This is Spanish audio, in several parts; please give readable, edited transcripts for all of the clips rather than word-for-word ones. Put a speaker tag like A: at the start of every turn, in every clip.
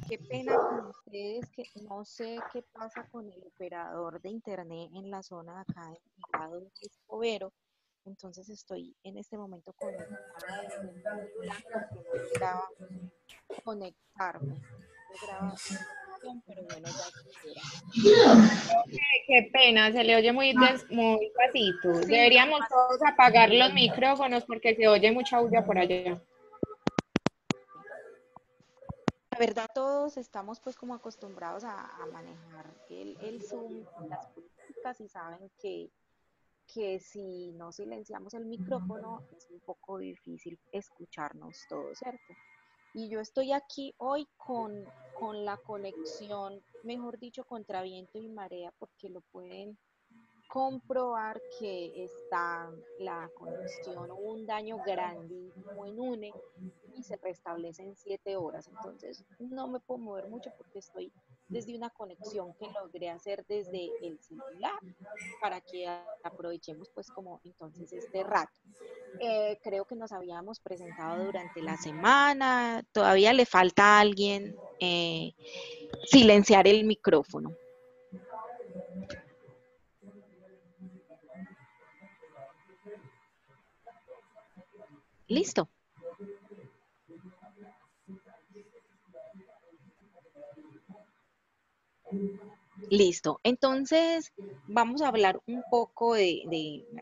A: Qué pena con ustedes que no sé qué pasa con el operador de internet en la zona de acá en mi lado de Escobedo. Entonces estoy en este momento conectada desde el celular porque no lograba conectarme. No lograba conexión, pero bueno, ya estoy era.
B: Qué pena, se le oye muy pasito.
A: Sí, lo que
B: Deberíamos
A: pasa
B: todos apagar los micrófonos porque se oye mucha bulla por allá.
A: la verdad, todos estamos pues como acostumbrados a manejar el Zoom, las políticas y saben que si no silenciamos el micrófono es un poco difícil escucharnos todos, ¿cierto? Y yo estoy aquí hoy con la conexión, mejor dicho, contra viento y marea, porque lo pueden comprobar que está la conexión o un daño grandísimo en UNE y se restablece en 7 horas. Entonces no me puedo mover mucho porque estoy desde una conexión que logré hacer desde el celular para que aprovechemos pues como entonces este rato. Creo que nos habíamos presentado durante la semana, todavía le falta a alguien silenciar el micrófono. Listo. Listo. Entonces, vamos a hablar un poco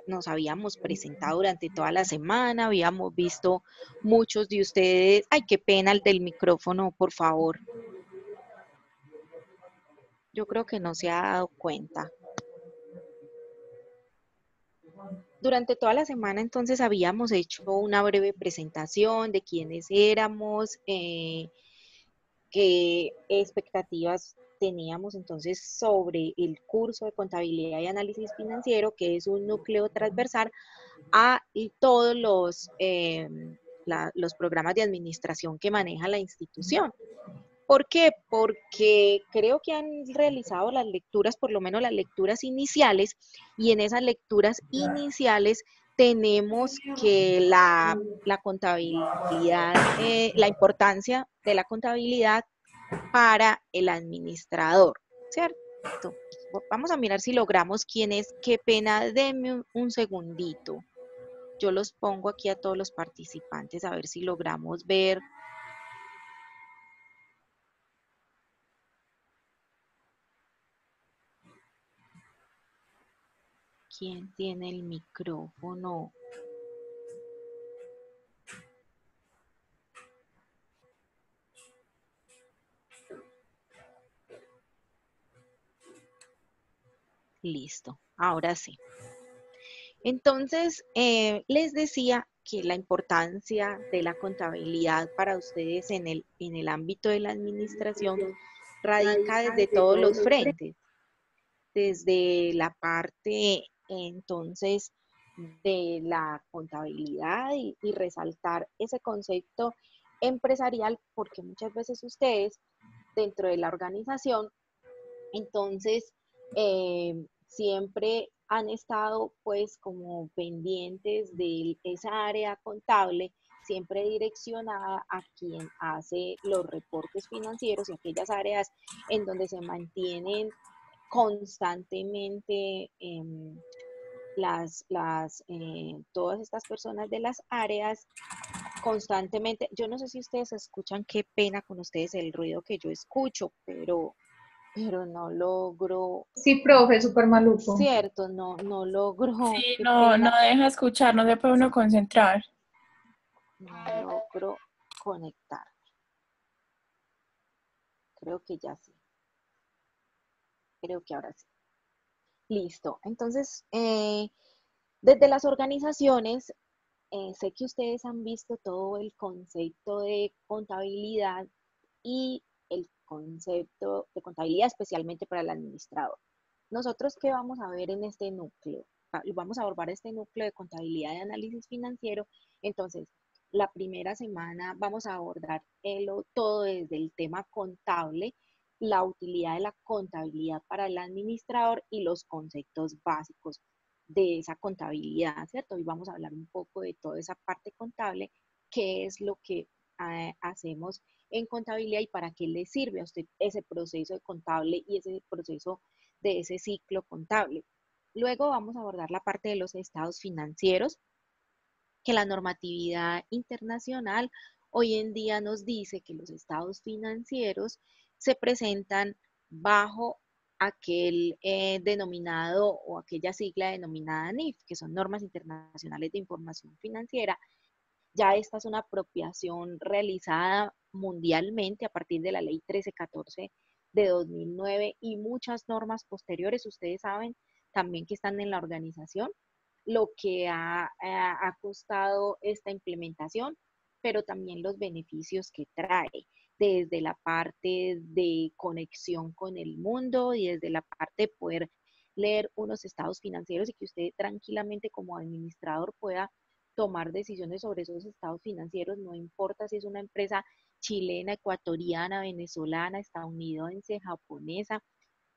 A: nos habíamos presentado durante toda la semana, habíamos visto muchos de ustedes. Ay, qué pena el del micrófono, por favor. Yo creo que no se ha dado cuenta. Durante toda la semana, entonces, habíamos hecho una breve presentación de quiénes éramos, qué expectativas teníamos entonces sobre el curso de contabilidad y análisis financiero, que es un núcleo transversal a todos los programas de administración que maneja la institución. ¿Por qué? Porque creo que han realizado las lecturas, por lo menos las lecturas iniciales, y en esas lecturas iniciales tenemos que la contabilidad, la importancia de la contabilidad para el administrador, ¿cierto? Vamos a mirar si logramos quién es. Qué pena, denme un segundito. Yo los pongo aquí a todos los participantes a ver si logramos ver quién tiene el micrófono. Listo, ahora sí. Entonces, les decía que la importancia de la contabilidad para ustedes en el ámbito de la administración radica desde todos los frentes, desde la parte entonces de la contabilidad y resaltar ese concepto empresarial, porque muchas veces ustedes dentro de la organización, entonces siempre han estado pues como pendientes de esa área contable, siempre direccionada a quien hace los reportes financieros y aquellas áreas en donde se mantienen constantemente todas estas personas de las áreas constantemente. Yo no sé si ustedes escuchan, qué pena con ustedes el ruido que yo escucho, pero no logro,
C: Sí, profe, súper maluco.
A: cierto, no logro,
D: Sí,
A: qué
D: no
A: pena,
D: deja escuchar, no se puede uno concentrar.
A: no logro conectar. Creo que ya sí, creo que ahora sí. Listo. Entonces, desde las organizaciones, sé que ustedes han visto todo el concepto de contabilidad y el concepto de contabilidad especialmente para el administrador. Nosotros, ¿qué vamos a ver en este núcleo? Vamos a abordar este núcleo de contabilidad y análisis financiero. Entonces, la primera semana vamos a abordar todo desde el tema contable, la utilidad de la contabilidad para el administrador y los conceptos básicos de esa contabilidad, ¿cierto? Hoy vamos a hablar un poco de toda esa parte contable, qué es lo que hacemos en contabilidad y para qué le sirve a usted ese proceso de contable y ese proceso de ese ciclo contable. Luego vamos a abordar la parte de los estados financieros, que la normatividad internacional hoy en día nos dice que los estados financieros se presentan bajo aquel denominado o aquella sigla denominada NIF, que son Normas Internacionales de Información Financiera. Ya esta es una apropiación realizada mundialmente a partir de la Ley 1314 de 2009 y muchas normas posteriores. Ustedes saben también que están en la organización, lo que ha costado esta implementación, pero también los beneficios que trae, desde la parte de conexión con el mundo y desde la parte de poder leer unos estados financieros y que usted tranquilamente como administrador pueda tomar decisiones sobre esos estados financieros, no importa si es una empresa chilena, ecuatoriana, venezolana, estadounidense, japonesa,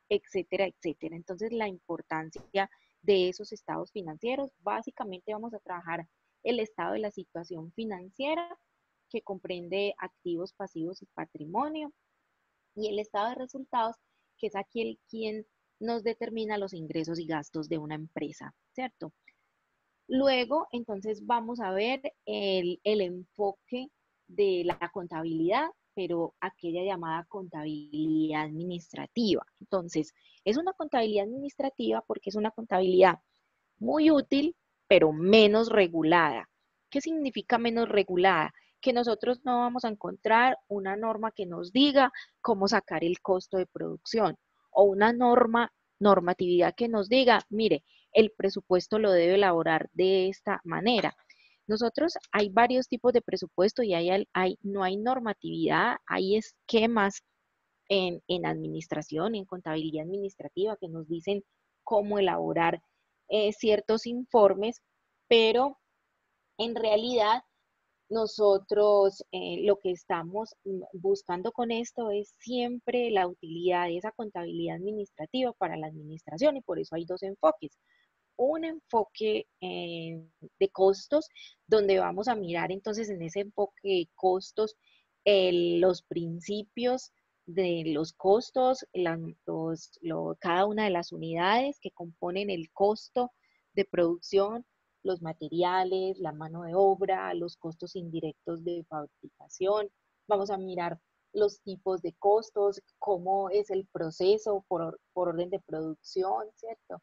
A: etcétera, etcétera. Entonces, la importancia de esos estados financieros, básicamente vamos a trabajar el estado de la situación financiera, que comprende activos, pasivos y patrimonio, y el estado de resultados, que es aquel quien nos determina los ingresos y gastos de una empresa, ¿cierto? Luego, entonces, vamos a ver el enfoque de la contabilidad, pero aquella llamada contabilidad administrativa. Entonces, es una contabilidad administrativa porque es una contabilidad muy útil, pero menos regulada. ¿Qué significa menos regulada? Que nosotros no vamos a encontrar una norma que nos diga cómo sacar el costo de producción o una normatividad que nos diga, mire, el presupuesto lo debe elaborar de esta manera. Nosotros hay varios tipos de presupuesto y no hay normatividad, hay esquemas en administración, en contabilidad administrativa que nos dicen cómo elaborar ciertos informes, pero en realidad nosotros lo que estamos buscando con esto es siempre la utilidad de esa contabilidad administrativa para la administración y por eso hay dos enfoques. Un enfoque de costos, donde vamos a mirar entonces en ese enfoque de costos los principios de los costos, cada una de las unidades que componen el costo de producción, los materiales, la mano de obra, los costos indirectos de fabricación. Vamos a mirar los tipos de costos, cómo es el proceso por orden de producción, ¿cierto?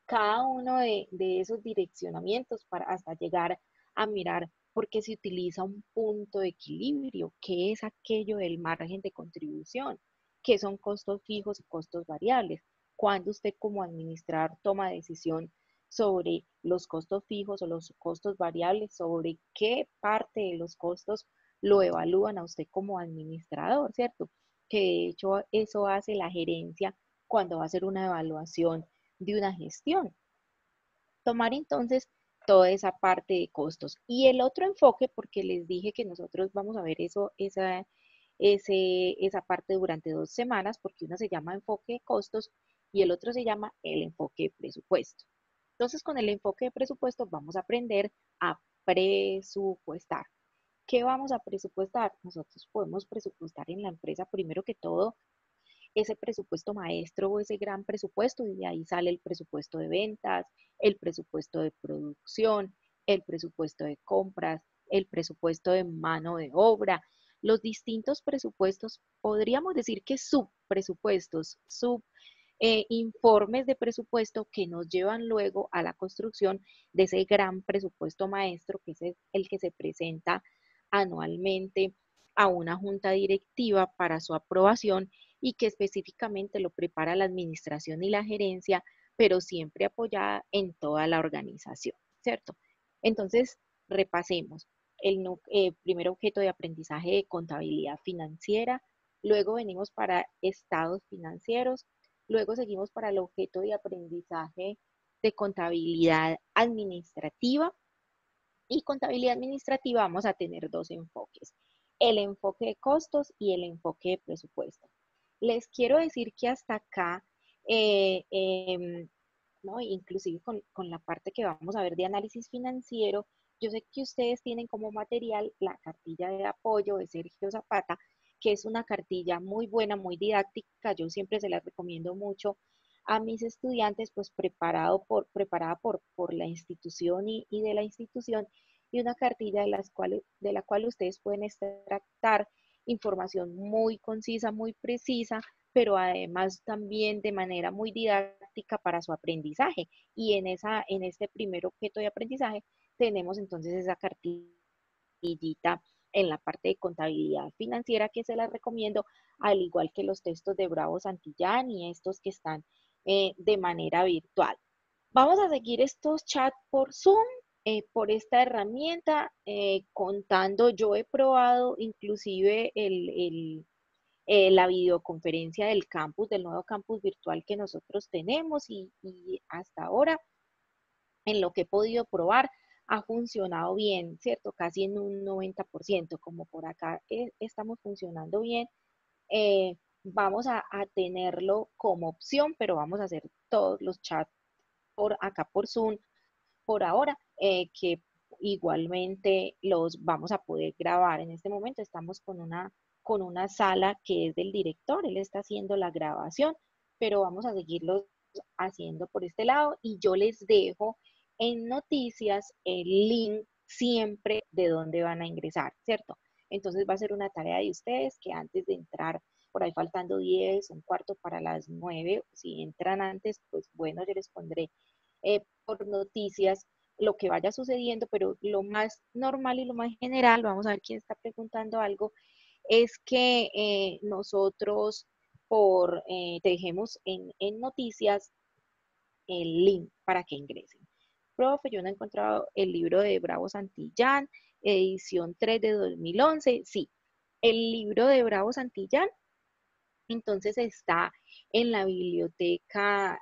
A: Cada uno de esos direccionamientos para hasta llegar a mirar por qué se utiliza un punto de equilibrio, qué es aquello del margen de contribución, qué son costos fijos y costos variables, cuando usted como administrador toma decisión sobre los costos fijos o los costos variables, sobre qué parte de los costos lo evalúan a usted como administrador, ¿cierto? Que de hecho eso hace la gerencia cuando va a hacer una evaluación de una gestión. Tomar entonces toda esa parte de costos. Y el otro enfoque, porque les dije que nosotros vamos a ver esa parte durante 2 semanas, porque uno se llama enfoque de costos y el otro se llama el enfoque de presupuesto. Entonces, con el enfoque de presupuesto vamos a aprender a presupuestar. ¿Qué vamos a presupuestar? Nosotros podemos presupuestar en la empresa primero que todo ese presupuesto maestro o ese gran presupuesto y de ahí sale el presupuesto de ventas, el presupuesto de producción, el presupuesto de compras, el presupuesto de mano de obra, los distintos presupuestos, podríamos decir que subpresupuestos, informes de presupuesto que nos llevan luego a la construcción de ese gran presupuesto maestro que es el que se presenta anualmente a una junta directiva para su aprobación y que específicamente lo prepara la administración y la gerencia, pero siempre apoyada en toda la organización, ¿cierto? Entonces, repasemos. El primer objeto de aprendizaje de contabilidad financiera, luego venimos para estados financieros, luego seguimos para el objeto de aprendizaje de contabilidad administrativa, y contabilidad administrativa vamos a tener dos enfoques, el enfoque de costos y el enfoque de presupuesto. Les quiero decir que hasta acá, ¿no? Inclusive con la parte que vamos a ver de análisis financiero, yo sé que ustedes tienen como material la cartilla de apoyo de Sergio Zapata, que es una cartilla muy buena, muy didáctica. Yo siempre se la recomiendo mucho a mis estudiantes, pues preparada por la institución y de la institución, y una cartilla de la cual ustedes pueden extractar información muy concisa, muy precisa, pero además también de manera muy didáctica para su aprendizaje. Y en este primer objeto de aprendizaje tenemos entonces esa cartillita en la parte de contabilidad financiera que se la recomiendo, al igual que los textos de Bravo Santillán y estos que están de manera virtual. Vamos a seguir estos chats por Zoom, por esta herramienta, contando, yo he probado inclusive la videoconferencia del campus, del nuevo campus virtual que nosotros tenemos y hasta ahora en lo que he podido probar ha funcionado bien, ¿cierto? Casi en un 90%, como por acá estamos funcionando bien. Vamos a tenerlo como opción, pero vamos a hacer todos los chats por acá por Zoom por ahora, que igualmente los vamos a poder grabar. En este momento estamos con una sala que es del director, él está haciendo la grabación, pero vamos a seguirlos haciendo por este lado y yo les dejo en noticias el link siempre de dónde van a ingresar, ¿cierto? Entonces va a ser una tarea de ustedes que antes de entrar, por ahí faltando 10, un cuarto para las 9, si entran antes, pues bueno, yo les pondré por noticias lo que vaya sucediendo, pero lo más normal y lo más general, vamos a ver quién está preguntando algo, es que nosotros te dejemos en noticias el link para que ingresen. Profe, yo no he encontrado el libro de Bravo Santillán, edición 3 de 2011. Sí, el libro de Bravo Santillán entonces está en la biblioteca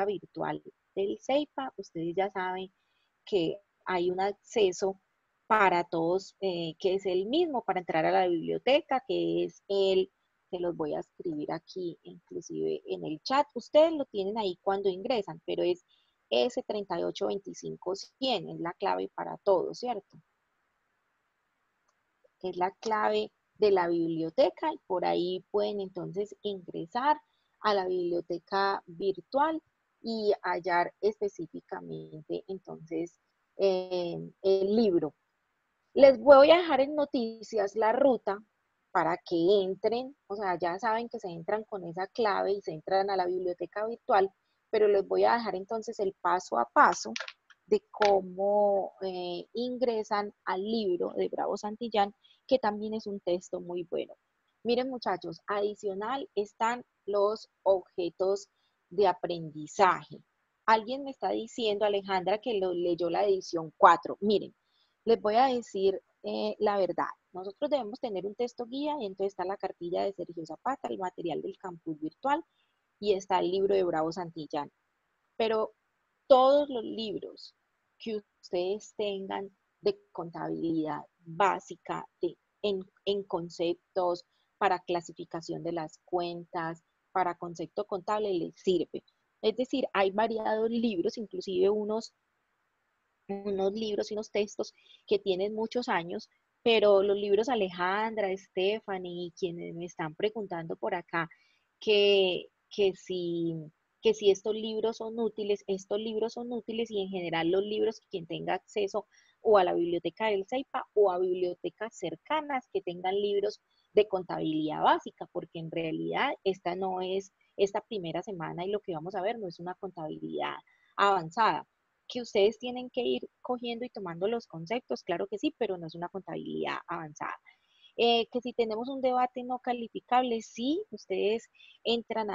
A: virtual del CEIPA. Ustedes ya saben que hay un acceso para todos, que es el mismo para entrar a la biblioteca, que es se los voy a escribir aquí, inclusive en el chat. Ustedes lo tienen ahí cuando ingresan, pero es S3825-100, es la clave para todos, ¿cierto? Es la clave de la biblioteca y por ahí pueden entonces ingresar a la biblioteca virtual y hallar específicamente entonces el libro. Les voy a dejar en noticias la ruta para que entren, o sea, ya saben que se entran con esa clave y se entran a la biblioteca virtual, pero les voy a dejar entonces el paso a paso de cómo ingresan al libro de Bravo Santillán, que también es un texto muy bueno. Miren muchachos, adicional están los objetos de aprendizaje. Alguien me está diciendo, Alejandra, que lo leyó la edición 4. Miren, les voy a decir la verdad. Nosotros debemos tener un texto guía y entonces está la cartilla de Sergio Zapata, el material del campus virtual y está el libro de Bravo Santillán. Pero todos los libros que ustedes tengan de contabilidad básica, en conceptos, para clasificación de las cuentas, para concepto contable, les sirve. Es decir, hay variados libros, inclusive unos libros y unos textos que tienen muchos años, pero los libros Alejandra, Stephanie, quienes me están preguntando por acá que que si estos libros son útiles y en general los libros, quien tenga acceso o a la biblioteca del CEIPA o a bibliotecas cercanas que tengan libros de contabilidad básica, porque en realidad esta primera semana y lo que vamos a ver no es una contabilidad avanzada que ustedes tienen que ir cogiendo y tomando los conceptos, claro que sí, pero no es una contabilidad avanzada. Que si tenemos un debate no calificable, sí, ustedes ingresan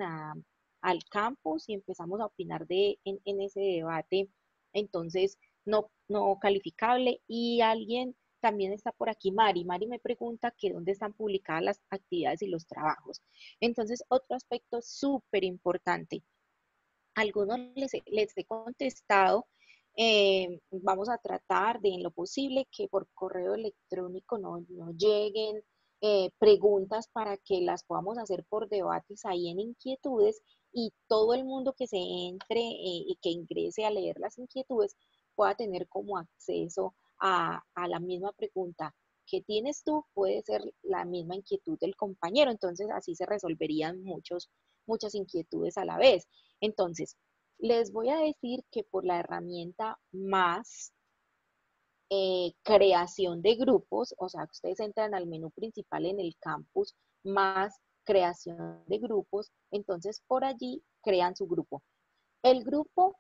A: al campus y empezamos a opinar en ese debate, entonces no calificable. Y alguien también está por aquí, Mari me pregunta que dónde están publicadas las actividades y los trabajos. Entonces, otro aspecto súper importante, algunos les he contestado, vamos a tratar de en lo posible que por correo electrónico no lleguen preguntas para que las podamos hacer por debates ahí en inquietudes y todo el mundo que se entre y que ingrese a leer las inquietudes pueda tener como acceso a la misma pregunta que tienes tú puede ser la misma inquietud del compañero, entonces así se resolverían muchas inquietudes a la vez. Entonces, les voy a decir que por la herramienta más creación de grupos, o sea, que ustedes entran al menú principal en el campus, más creación de grupos, entonces por allí crean su grupo. El grupo,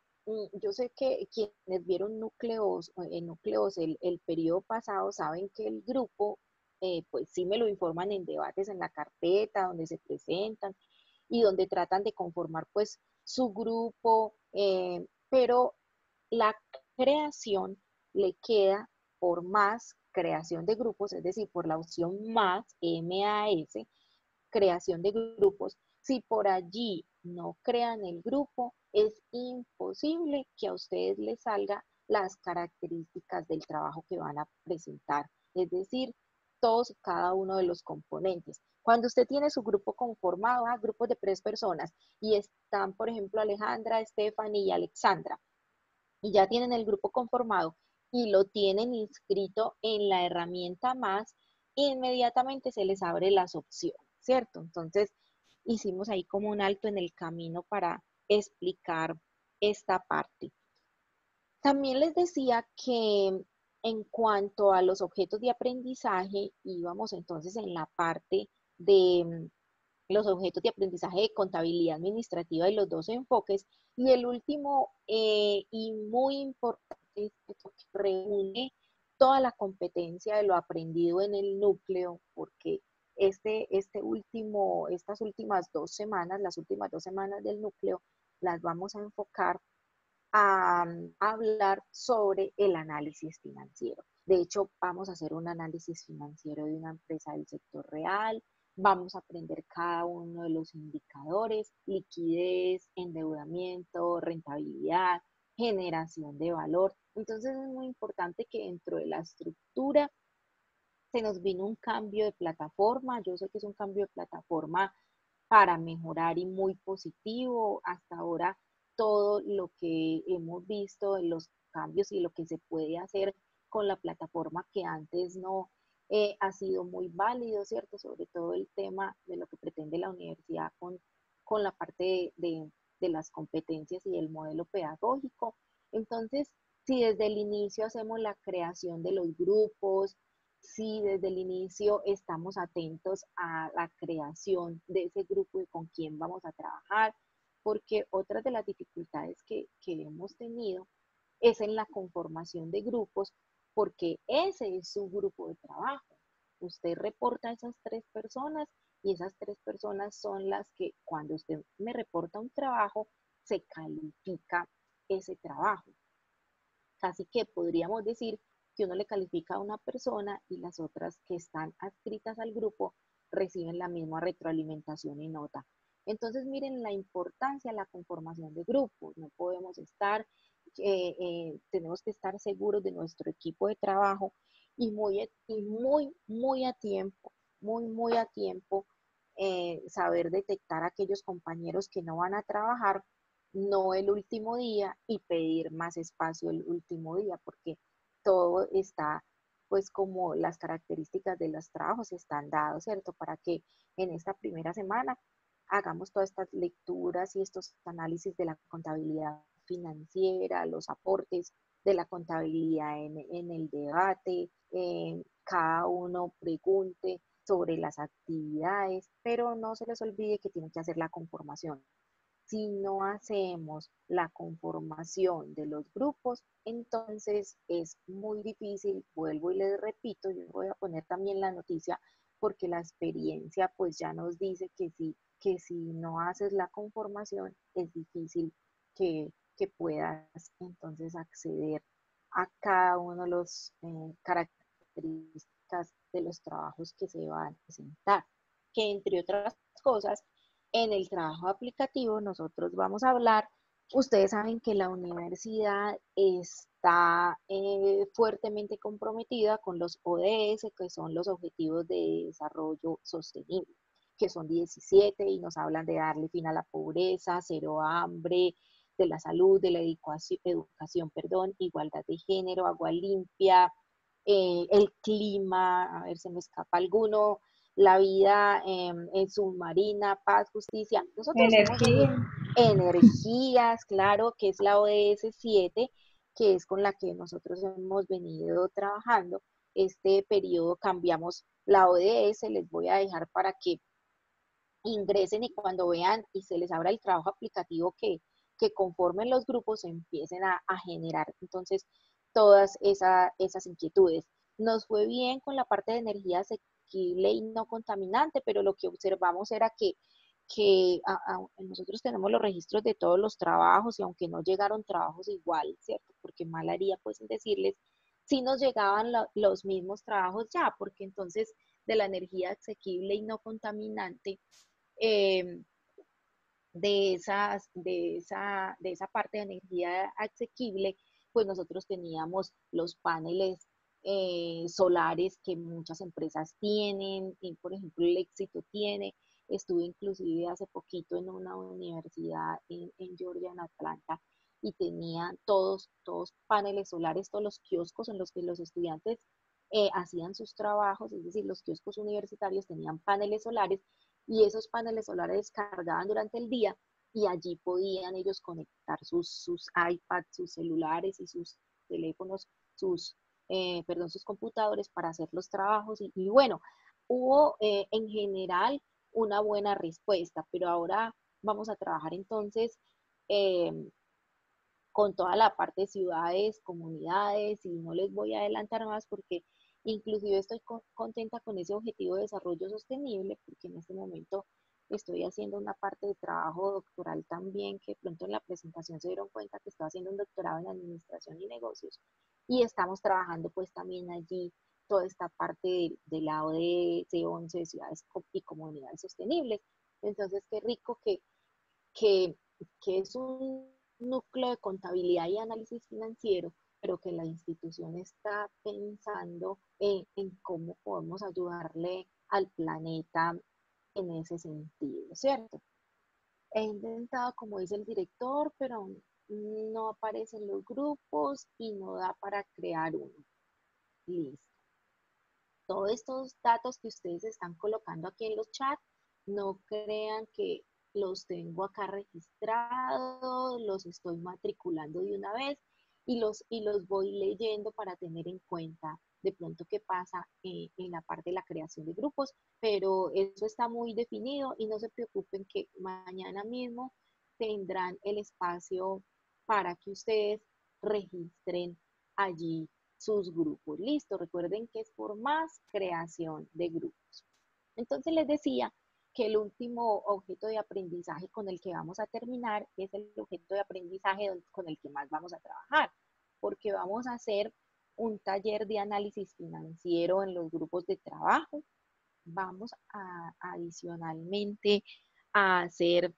A: yo sé que quienes vieron núcleos el periodo pasado saben que el grupo, pues sí me lo informan en debates en la carpeta, donde se presentan y donde tratan de conformar pues su grupo, pero la creación le queda por más creación de grupos, es decir, por la opción más, MAS, creación de grupos. Si por allí no crean el grupo, es imposible que a ustedes les salga las características del trabajo que van a presentar, es decir, todos y cada uno de los componentes. Cuando usted tiene su grupo conformado, grupos de 3 personas, y están, por ejemplo, Alejandra, Stephanie y Alexandra, y ya tienen el grupo conformado y lo tienen inscrito en la herramienta más, inmediatamente se les abre las opciones, ¿cierto? Entonces, hicimos ahí como un alto en el camino para explicar esta parte. También les decía que en cuanto a los objetos de aprendizaje, íbamos entonces en la parte de los objetos de aprendizaje de contabilidad administrativa y los 2 enfoques. Y el último y muy importante es que reúne toda la competencia de lo aprendido en el núcleo, porque estas últimas 2 semanas, las últimas 2 semanas del núcleo, las vamos a enfocar a hablar sobre el análisis financiero. De hecho, vamos a hacer un análisis financiero de una empresa del sector real, vamos a aprender cada uno de los indicadores, liquidez, endeudamiento, rentabilidad, generación de valor. Entonces es muy importante que dentro de la estructura se nos vino un cambio de plataforma. Yo sé que es un cambio de plataforma para mejorar y muy positivo. Hasta ahora todo lo que hemos visto en los cambios y lo que se puede hacer con la plataforma que antes no ha sido muy válido, ¿cierto? Sobre todo el tema de lo que pretende la universidad con la parte de las competencias y el modelo pedagógico. Entonces, si desde el inicio hacemos la creación de los grupos, si desde el inicio estamos atentos a la creación de ese grupo y con quién vamos a trabajar, porque otras de las dificultades que hemos tenido es en la conformación de grupos, porque ese es su grupo de trabajo. Usted reporta a esas 3 personas y esas 3 personas son las que cuando usted me reporta un trabajo, se califica ese trabajo. Así que podríamos decir que uno le califica a una persona y las otras que están adscritas al grupo reciben la misma retroalimentación y nota. Entonces miren la importancia de la conformación de grupos. No podemos tenemos que estar seguros de nuestro equipo de trabajo y muy a tiempo, muy a tiempo, saber detectar a aquellos compañeros que no van a trabajar, no el último día, y pedir más espacio el último día, porque todo está, pues como las características de los trabajos están dados, ¿cierto? Para que en esta primera semana hagamos todas estas lecturas y estos análisis de la contabilidad financiera, los aportes de la contabilidad en el debate, cada uno pregunte sobre las actividades, pero no se les olvide que tienen que hacer la conformación. Si no hacemos la conformación de los grupos, entonces es muy difícil. Vuelvo y les repito, yo voy a poner también la noticia porque la experiencia pues ya nos dice que si no haces la conformación es difícil que puedas entonces acceder a cada uno de los características de los trabajos que se van a presentar, que entre otras cosas, en el trabajo aplicativo nosotros vamos a hablar. Ustedes saben que la universidad está fuertemente comprometida con los ODS, que son los Objetivos de Desarrollo Sostenible, que son 17 y nos hablan de darle fin a la pobreza, cero hambre, de la salud, de la educación, igualdad de género, agua limpia, el clima, a ver, se me escapa alguno, la vida submarina, paz, justicia. Nosotros hemos venido,
C: Energía.
A: energías, claro, que es la ODS 7, que es con la que nosotros hemos venido trabajando. Este periodo cambiamos la ODS, les voy a dejar para que ingresen y cuando vean y se les abra el trabajo aplicativo que conformen los grupos empiecen a generar entonces todas esas inquietudes. Nos fue bien con la parte de energía asequible y no contaminante, pero lo que observamos era que nosotros tenemos los registros de todos los trabajos y aunque no llegaron trabajos igual, ¿cierto? Porque mal haría pues en decirles, si nos llegaban los mismos trabajos ya, porque entonces de la energía asequible y no contaminante eh, de esa parte de energía asequible, pues nosotros teníamos los paneles solares que muchas empresas tienen, y por ejemplo el Éxito tiene. Estuve inclusive hace poquito en una universidad en Georgia, en Atlanta, y tenían todos paneles solares, todos los kioscos en los que los estudiantes hacían sus trabajos, es decir, los kioscos universitarios tenían paneles solares y esos paneles solares cargaban durante el día y allí podían ellos conectar sus iPads, sus celulares y sus teléfonos, sus computadores para hacer los trabajos y bueno, hubo en general una buena respuesta, pero ahora vamos a trabajar entonces eh, con toda la parte de ciudades, comunidades, y no les voy a adelantar más porque inclusive estoy contenta con ese objetivo de desarrollo sostenible, porque en este momento estoy haciendo una parte de trabajo doctoral también, que pronto en la presentación se dieron cuenta que estoy haciendo un doctorado en administración y negocios, y estamos trabajando pues también allí toda esta parte del lado de C11, de ciudades y comunidades sostenibles. Entonces, qué rico que, que es un núcleo de contabilidad y análisis financiero, pero que la institución está pensando en cómo podemos ayudarle al planeta en ese sentido, ¿cierto? He intentado, como dice el director, pero no aparecen los grupos y no da para crear uno. Listo. Todos estos datos que ustedes están colocando aquí en los chats, no crean que los tengo acá registrados, los estoy matriculando de una vez y los voy leyendo para tener en cuenta de pronto qué pasa en la parte de la creación de grupos, pero eso está muy definido y no se preocupen que mañana mismo tendrán el espacio para que ustedes registren allí sus grupos. Listo, recuerden que es por más creación de grupos. Entonces les decía que el último objeto de aprendizaje con el que vamos a terminar es el objeto de aprendizaje con el que más vamos a trabajar, porque vamos a hacer un taller de análisis financiero en los grupos de trabajo. Vamos a adicionalmente a hacer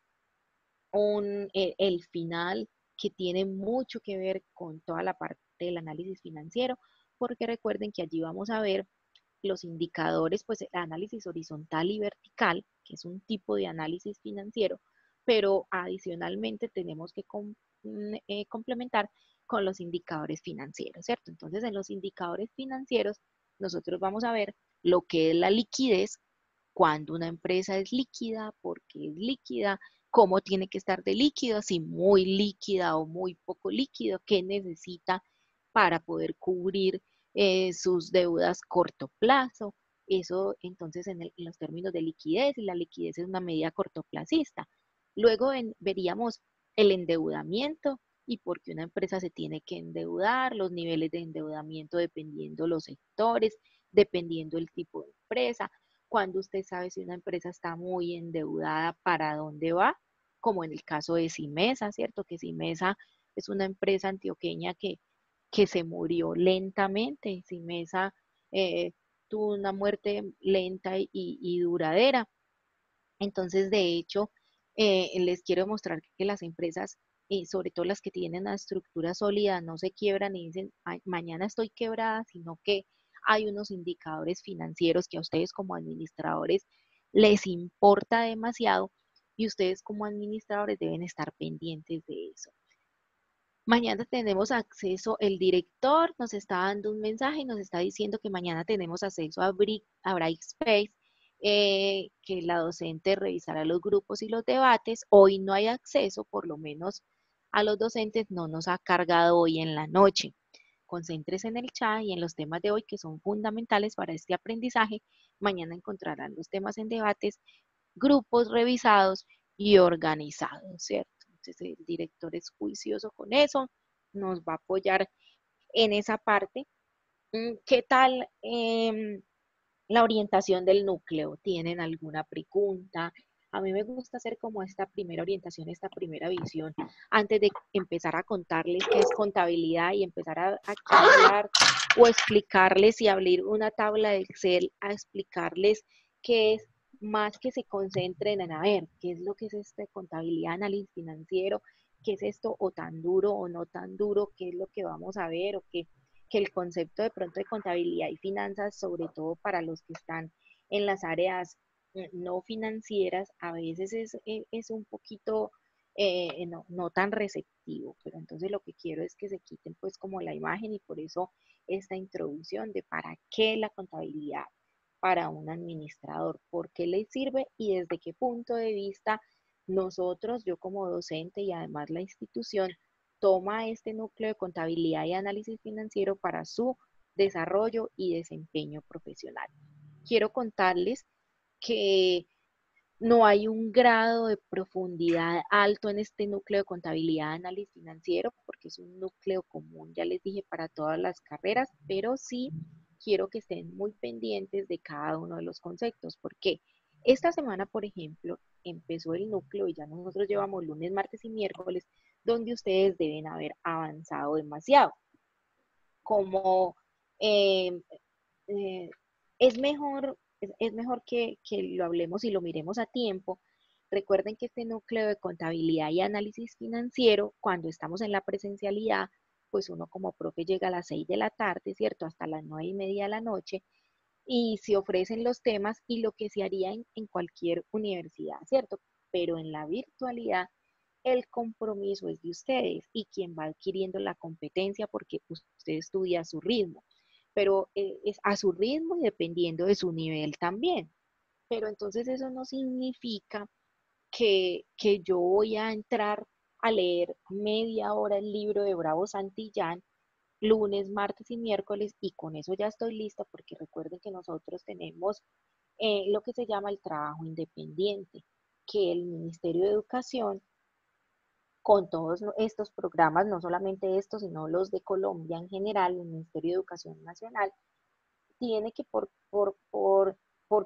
A: el final que tiene mucho que ver con toda la parte del análisis financiero, porque recuerden que allí vamos a ver los indicadores, pues el análisis horizontal y vertical, que es un tipo de análisis financiero, pero adicionalmente tenemos que complementar con los indicadores financieros, ¿cierto? Entonces, en los indicadores financieros, nosotros vamos a ver lo que es la liquidez, cuando una empresa es líquida, por qué es líquida, cómo tiene que estar de líquido, si muy líquida o muy poco líquido, qué necesita para poder cubrir sus deudas corto plazo. Eso entonces en los términos de liquidez, y la liquidez es una medida cortoplacista. Luego veríamos el endeudamiento y por qué una empresa se tiene que endeudar, los niveles de endeudamiento dependiendo los sectores, dependiendo el tipo de empresa. Cuando usted sabe si una empresa está muy endeudada, para dónde va, como en el caso de Simesa, ¿cierto? Que Simesa es una empresa antioqueña que se murió lentamente. Simesa eh, tuvo una muerte lenta y duradera. Entonces, de hecho, les quiero mostrar que las empresas, sobre todo las que tienen una estructura sólida, no se quiebran y dicen, "Ay, mañana estoy quebrada", sino que hay unos indicadores financieros que a ustedes como administradores les importa demasiado y ustedes como administradores deben estar pendientes de eso. Mañana tenemos acceso, el director nos está dando un mensaje y nos está diciendo que mañana tenemos acceso a Brightspace, que la docente revisará los grupos y los debates. Hoy no hay acceso, por lo menos a los docentes no nos ha cargado hoy en la noche. Concéntrese en el chat y en los temas de hoy que son fundamentales para este aprendizaje. Mañana encontrarán los temas en debates, grupos revisados y organizados, ¿cierto? Entonces el director es juicioso con eso, nos va a apoyar en esa parte. ¿Qué tal la orientación del núcleo? ¿Tienen alguna pregunta? A mí me gusta hacer como esta primera orientación, esta primera visión, antes de empezar a contarles qué es contabilidad y empezar a hablar o explicarles y abrir una tabla de Excel a explicarles qué es, más que se concentren en a ver qué es lo que es contabilidad, análisis financiero, qué es esto o tan duro o no tan duro, qué es lo que vamos a ver o qué, que el concepto de pronto de contabilidad y finanzas, sobre todo para los que están en las áreas no financieras, a veces es un poquito no tan receptivo, pero entonces lo que quiero es que se quiten pues como la imagen y por eso esta introducción de para qué la contabilidad para un administrador, por qué le sirve y desde qué punto de vista nosotros, yo como docente y además la institución, toma este núcleo de contabilidad y análisis financiero para su desarrollo y desempeño profesional. Quiero contarles que no hay un grado de profundidad alto en este núcleo de contabilidad y análisis financiero, porque es un núcleo común, ya les dije, para todas las carreras, pero sí quiero que estén muy pendientes de cada uno de los conceptos. ¿Por qué? Esta semana, por ejemplo, empezó el núcleo y ya nosotros llevamos lunes, martes y miércoles, donde ustedes deben haber avanzado demasiado. Como eh, eh, es mejor que lo hablemos y lo miremos a tiempo. Recuerden que este núcleo de contabilidad y análisis financiero, cuando estamos en la presencialidad, pues uno como profe llega a las 6 de la tarde, ¿cierto? Hasta las 9:30 de la noche y se ofrecen los temas y lo que se haría en cualquier universidad, ¿cierto? Pero en la virtualidad el compromiso es de ustedes y quien va adquiriendo la competencia porque usted estudia a su ritmo, pero es a su ritmo y dependiendo de su nivel también. Pero entonces eso no significa que yo voy a entrar a leer media hora el libro de Bravo Santillán lunes, martes y miércoles y con eso ya estoy lista porque recuerden que nosotros tenemos lo que se llama el trabajo independiente, que el Ministerio de Educación con todos estos programas, no solamente estos, sino los de Colombia en general, el Ministerio de Educación Nacional, tiene que por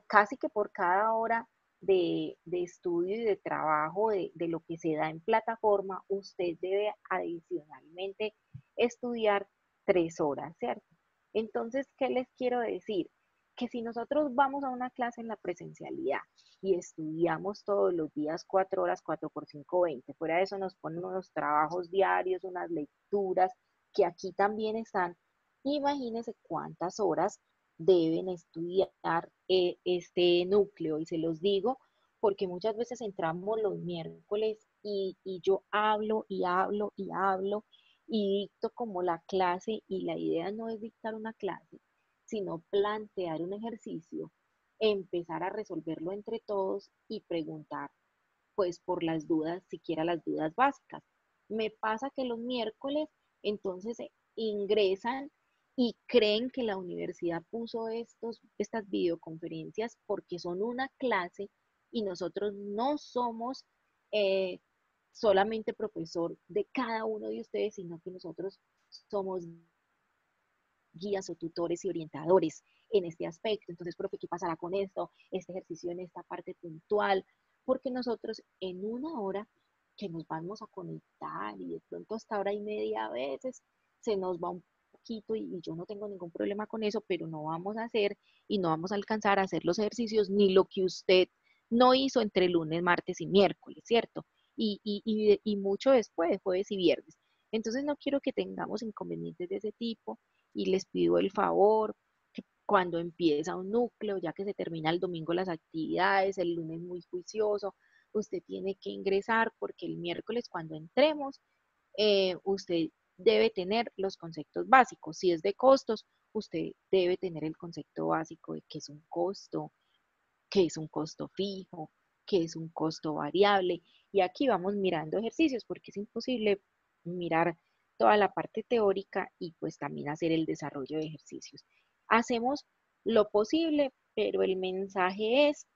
A: casi que por cada hora de estudio y de trabajo de lo que se da en plataforma, usted debe adicionalmente estudiar 3 horas, ¿cierto? Entonces, ¿qué les quiero decir? Que si nosotros vamos a una clase en la presencialidad y estudiamos todos los días 4 horas, 4 por 5, 20, fuera de eso nos ponen unos trabajos diarios, unas lecturas, que aquí también están, imagínense cuántas horas deben estudiar este núcleo. Y se los digo porque muchas veces entramos los miércoles y yo hablo y hablo y hablo y dicto como la clase y la idea no es dictar una clase, sino plantear un ejercicio, empezar a resolverlo entre todos y preguntar pues por las dudas, siquiera las dudas básicas. Me pasa que los miércoles entonces ingresan y creen que la universidad puso estas videoconferencias porque son una clase y nosotros no somos eh, solamente profesor de cada uno de ustedes, sino que nosotros somos guías o tutores y orientadores en este aspecto. Entonces, profe, ¿qué pasará con esto? Este ejercicio en esta parte puntual, porque nosotros en una hora que nos vamos a conectar y de pronto hasta hora y media a veces se nos va un poquito y yo no tengo ningún problema con eso, pero no vamos a hacer y no vamos a alcanzar a hacer los ejercicios ni lo que usted no hizo entre lunes, martes y miércoles, ¿cierto? Y mucho después, jueves y viernes. Entonces no quiero que tengamos inconvenientes de ese tipo y les pido el favor que cuando empieza un núcleo, ya que se termina el domingo las actividades, el lunes muy juicioso, usted tiene que ingresar porque el miércoles cuando entremos usted debe tener los conceptos básicos. Si es de costos, usted debe tener el concepto básico de qué es un costo, qué es un costo fijo, qué es un costo variable. Y aquí vamos mirando ejercicios porque es imposible mirar toda la parte teórica y pues también hacer el desarrollo de ejercicios. Hacemos lo posible, pero el mensaje es,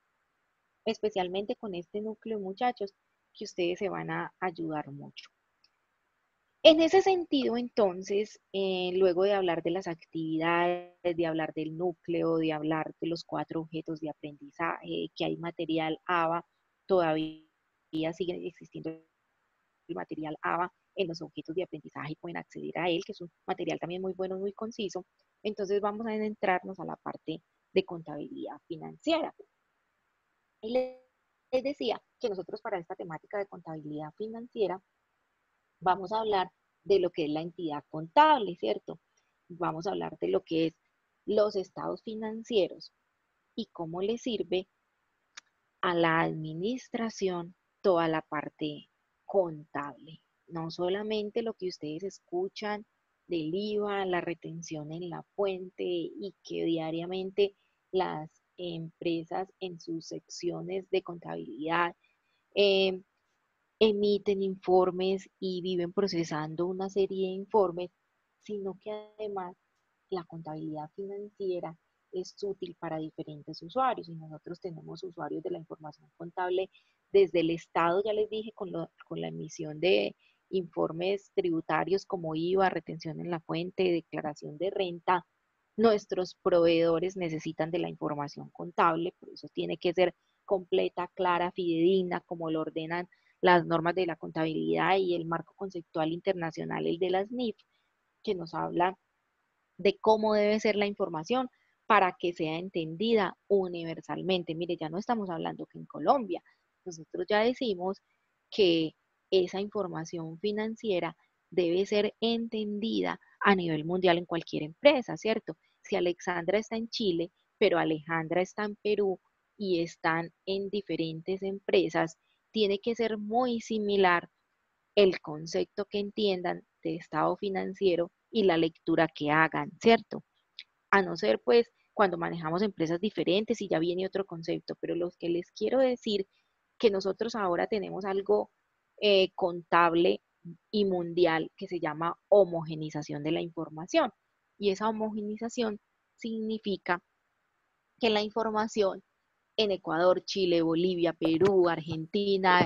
A: especialmente con este núcleo, muchachos, que ustedes se van a ayudar mucho. En ese sentido, entonces, luego de hablar de las actividades, de hablar del núcleo, de hablar de los 4 objetos de aprendizaje, que hay material ABA, todavía sigue existiendo el material ABA en los objetos de aprendizaje y pueden acceder a él, que es un material también muy bueno, muy conciso. Entonces vamos a adentrarnos a la parte de contabilidad financiera. Y les decía que nosotros para esta temática de contabilidad financiera vamos a hablar de lo que es la entidad contable, ¿cierto? Vamos a hablar de lo que es los estados financieros y cómo le sirve a la administración toda la parte contable. No solamente lo que ustedes escuchan del IVA, la retención en la fuente y que diariamente las empresas en sus secciones de contabilidad eh, emiten informes y viven procesando una serie de informes, sino que además la contabilidad financiera es útil para diferentes usuarios y nosotros tenemos usuarios de la información contable desde el Estado, ya les dije, con la emisión de informes tributarios como IVA, retención en la fuente, declaración de renta. Nuestros proveedores necesitan de la información contable, por eso tiene que ser completa, clara, fidedigna, como lo ordenan las normas de la contabilidad y el marco conceptual internacional, el de las NIF, que nos habla de cómo debe ser la información para que sea entendida universalmente. Mire, ya no estamos hablando que en Colombia, nosotros ya decimos que esa información financiera debe ser entendida a nivel mundial en cualquier empresa, ¿cierto? Si Alexandra está en Chile, pero Alejandra está en Perú y están en diferentes empresas, tiene que ser muy similar el concepto que entiendan de estado financiero y la lectura que hagan, ¿cierto? A no ser pues cuando manejamos empresas diferentes y ya viene otro concepto, pero lo que les quiero decir que nosotros ahora tenemos algo contable y mundial que se llama homogenización de la información. Y esa homogenización significa que la información en Ecuador, Chile, Bolivia, Perú, Argentina,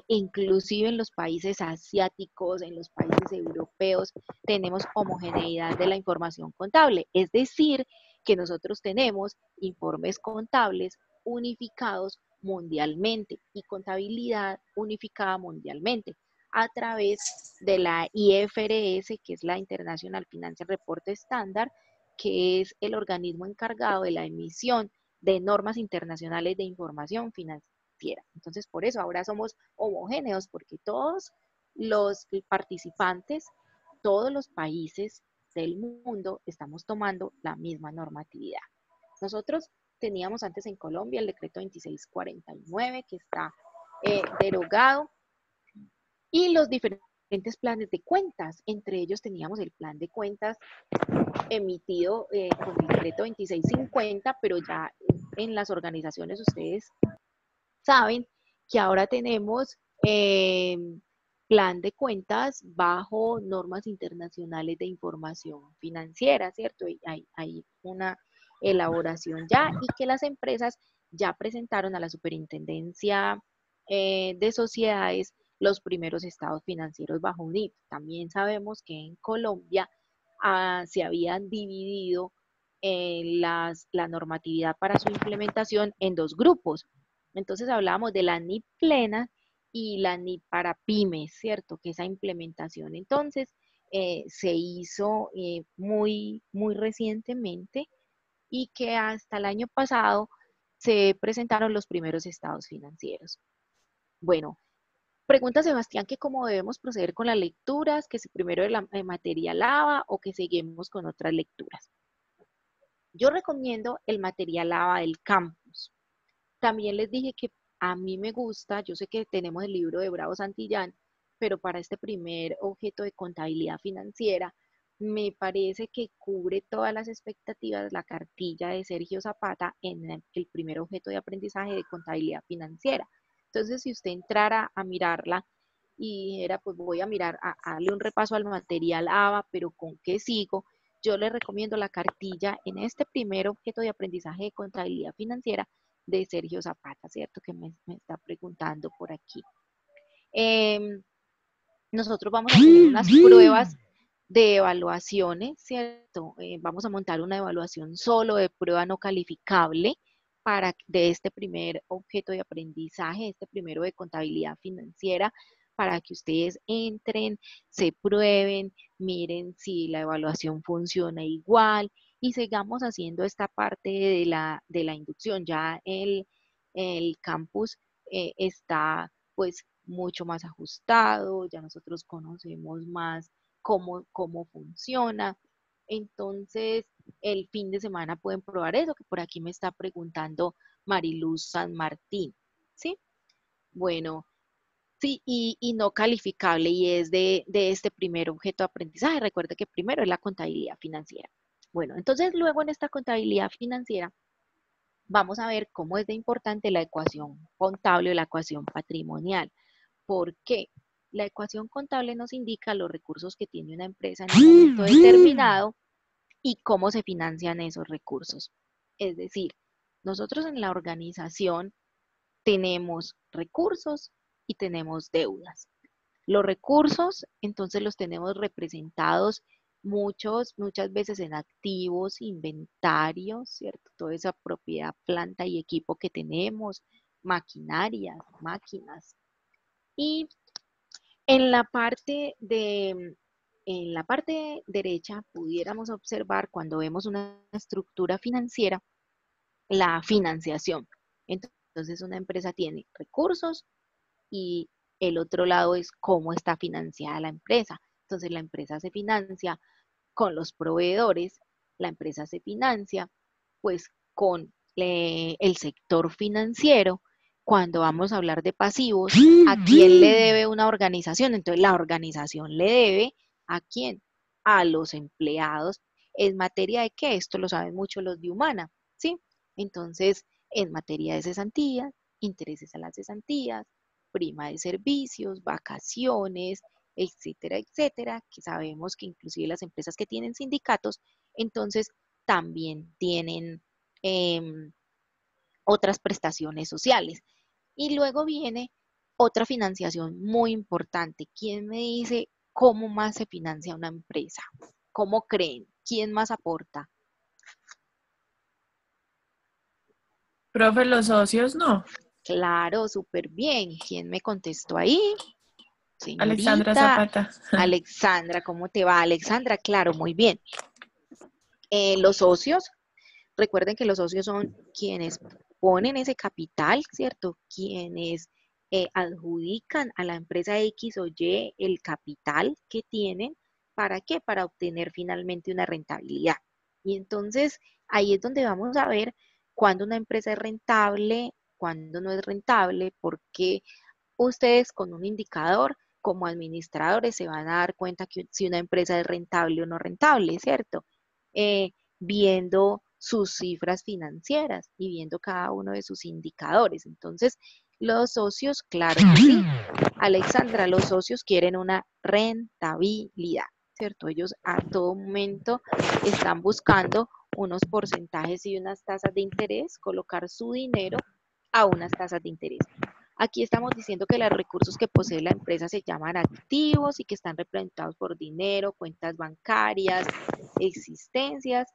A: inclusive en los países asiáticos, en los países europeos, tenemos homogeneidad de la información contable. Es decir, que nosotros tenemos informes contables unificados mundialmente y contabilidad unificada mundialmente a través de la IFRS, que es la International Financial Report Standard, que es el organismo encargado de la emisión de normas internacionales de información financiera. Entonces, por eso ahora somos homogéneos, porque todos los participantes, todos los países del mundo estamos tomando la misma normatividad. Nosotros teníamos antes en Colombia el decreto 2649 que está derogado y los diferentes planes de cuentas. Entre ellos teníamos el plan de cuentas emitido con el decreto 2650, pero ya en las organizaciones ustedes saben que ahora tenemos plan de cuentas bajo normas internacionales de información financiera, ¿cierto? Y hay una elaboración ya y que las empresas ya presentaron a la Superintendencia de Sociedades los primeros estados financieros bajo UNIF. También sabemos que en Colombia se habían dividido la normatividad para su implementación en dos grupos. Entonces hablábamos de la NIP plena y la NIP para pymes, ¿cierto? Que esa implementación entonces se hizo muy recientemente y que hasta el año pasado se presentaron los primeros estados financieros. Bueno, pregunta Sebastián que cómo debemos proceder con las lecturas, que si primero la materia lava o que seguimos con otras lecturas. Yo recomiendo el material ABA del campus. También les dije que a mí me gusta, yo sé que tenemos el libro de Bravo Santillán, pero para este primer objeto de contabilidad financiera, me parece que cubre todas las expectativas la cartilla de Sergio Zapata en el primer objeto de aprendizaje de contabilidad financiera. Entonces, si usted entrara a mirarla y dijera, pues voy a mirar, a darle un repaso al material ABA, pero ¿con qué sigo? Yo le recomiendo la cartilla en este primer objeto de aprendizaje de contabilidad financiera de Sergio Zapata, ¿cierto? Que me está preguntando por aquí. Nosotros vamos a tener unas pruebas de evaluaciones, ¿cierto? Vamos a montar una evaluación solo de prueba no calificable de este primer objeto de aprendizaje, este primero de contabilidad financiera, para que ustedes entren, se prueben, miren si la evaluación funciona igual y sigamos haciendo esta parte de la inducción. Ya el campus está pues mucho más ajustado, ya nosotros conocemos más cómo funciona. Entonces, el fin de semana pueden probar eso, que por aquí me está preguntando Mariluz San Martín, ¿sí? Bueno, sí, y no calificable, y es de este primer objeto de aprendizaje. Recuerda que primero es la contabilidad financiera. Bueno, entonces luego en esta contabilidad financiera vamos a ver cómo es de importante la ecuación contable o la ecuación patrimonial. ¿Por qué? La ecuación contable nos indica los recursos que tiene una empresa en un momento determinado y cómo se financian esos recursos. Es decir, nosotros en la organización tenemos recursos y tenemos deudas. Los recursos, entonces los tenemos representados muchas veces en activos, inventarios, ¿cierto? Toda esa propiedad, planta y equipo que tenemos, maquinarias, máquinas. Y en la en la parte derecha pudiéramos observar cuando vemos una estructura financiera, la financiación. Entonces una empresa tiene recursos y el otro lado es cómo está financiada la empresa. Entonces la empresa se financia con los proveedores, la empresa se financia pues con el sector financiero. Cuando vamos a hablar de pasivos, ¿a quién le debe una organización? Entonces la organización le debe ¿a quién? A los empleados. ¿En materia de qué? Esto lo saben mucho los de Humana, ¿sí? Entonces, en materia de cesantías, intereses a las cesantías, prima de servicios, vacaciones, etcétera, etcétera, que sabemos que inclusive las empresas que tienen sindicatos, entonces también tienen otras prestaciones sociales. Y luego viene otra financiación muy importante. ¿Quién me dice cómo más se financia una empresa? ¿Cómo creen? ¿Quién más aporta?
D: Profe, los socios no.
A: Claro, súper bien. ¿Quién me contestó ahí?
D: Alexandra
A: Señorita
D: Zapata.
A: Alexandra, ¿cómo te va? Alexandra, claro, muy bien. Los socios, recuerden que los socios son quienes ponen ese capital, ¿cierto? Quienes adjudican a la empresa X o Y el capital que tienen. ¿Para qué? Para obtener finalmente una rentabilidad. Y entonces ahí es donde vamos a ver cuándo una empresa es rentable, cuándo no es rentable, porque ustedes con un indicador como administradores se van a dar cuenta que si una empresa es rentable o no rentable, ¿cierto? Viendo sus cifras financieras y viendo cada uno de sus indicadores. Entonces, los socios, claro que sí. Alexandra, los socios quieren una rentabilidad, ¿cierto? Ellos a todo momento están buscando unos porcentajes y unas tasas de interés, colocar su dinero a unas tasas de interés. Aquí estamos diciendo que los recursos que posee la empresa se llaman activos y que están representados por dinero, cuentas bancarias, existencias.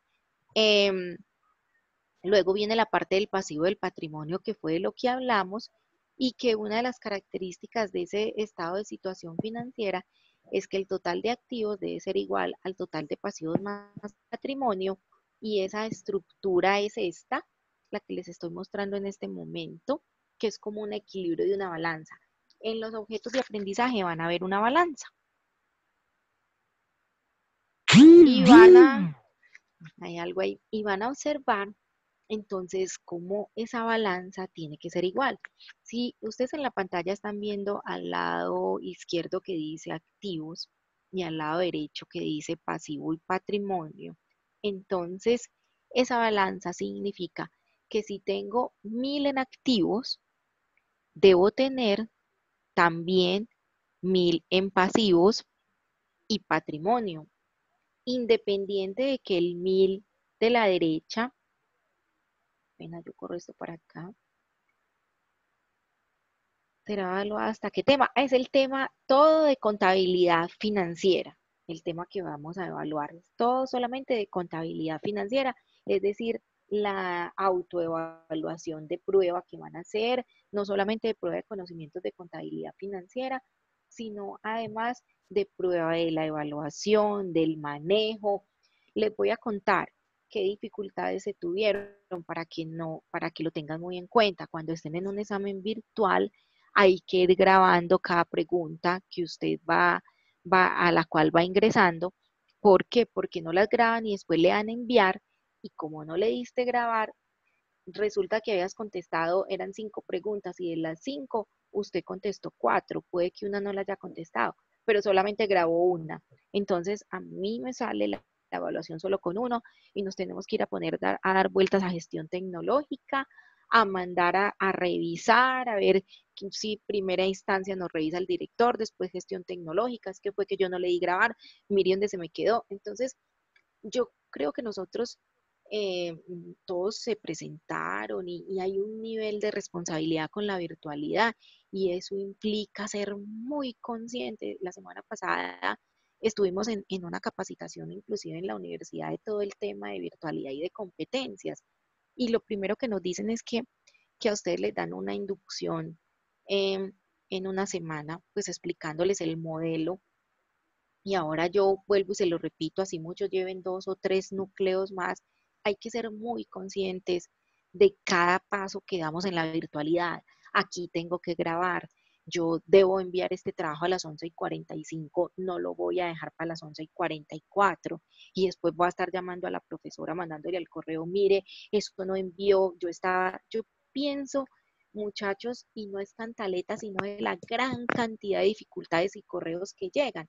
A: Luego viene la parte del pasivo del patrimonio, que fue de lo que hablamos, y que una de las características de ese estado de situación financiera es que el total de activos debe ser igual al total de pasivos más patrimonio, y esa estructura es esta, la que les estoy mostrando en este momento, que es como un equilibrio de una balanza. En los objetos de aprendizaje van a ver una balanza. Y hay algo ahí, y van a observar Entonces, ¿cómo esa balanza tiene que ser igual? Si ustedes en la pantalla están viendo al lado izquierdo que dice activos y al lado derecho que dice pasivo y patrimonio, entonces esa balanza significa que si tengo 1000 en activos, debo tener también 1000 en pasivos y patrimonio, independiente de que el 1000 de la derecha, apenas yo corro esto para acá, será evaluada hasta qué tema. Es el tema todo de contabilidad financiera, el tema que vamos a evaluar. Es todo solamente de contabilidad financiera, es decir, la autoevaluación de prueba que van a hacer, no solamente de prueba de conocimientos de contabilidad financiera, sino además de prueba de la evaluación, del manejo. Les voy a contar qué dificultades se tuvieron para que lo tengan muy en cuenta. Cuando estén en un examen virtual, hay que ir grabando cada pregunta que usted a la cual va ingresando. ¿Por qué? Porque no las graban y después le dan a enviar y como no le diste grabar, resulta que habías contestado, eran 5 preguntas y de las 5 usted contestó 4, puede que una no la haya contestado, pero solamente grabó una. Entonces a mí me sale la evaluación solo con uno y nos tenemos que ir a poner a dar vueltas a gestión tecnológica, a mandar a revisar, a ver si primera instancia nos revisa el director, después gestión tecnológica, es que fue que yo no le di grabar, mire dónde se me quedó. Entonces, yo creo que nosotros todos se presentaron y hay un nivel de responsabilidad con la virtualidad y eso implica ser muy consciente. La semana pasada estuvimos en una capacitación inclusive en la universidad de todo el tema de virtualidad y de competencias y lo primero que nos dicen es que a ustedes les dan una inducción em, en una semana, pues explicándoles el modelo y ahora yo vuelvo y se lo repito, así muchos lleven 2 o 3 núcleos más. Hay que ser muy conscientes de cada paso que damos en la virtualidad. Aquí tengo que grabar. Yo debo enviar este trabajo a las 11:45, no lo voy a dejar para las 11:44 y después voy a estar llamando a la profesora, mandándole al correo, mire, esto no envió, yo pienso, muchachos, y no es cantaleta, sino de la gran cantidad de dificultades y correos que llegan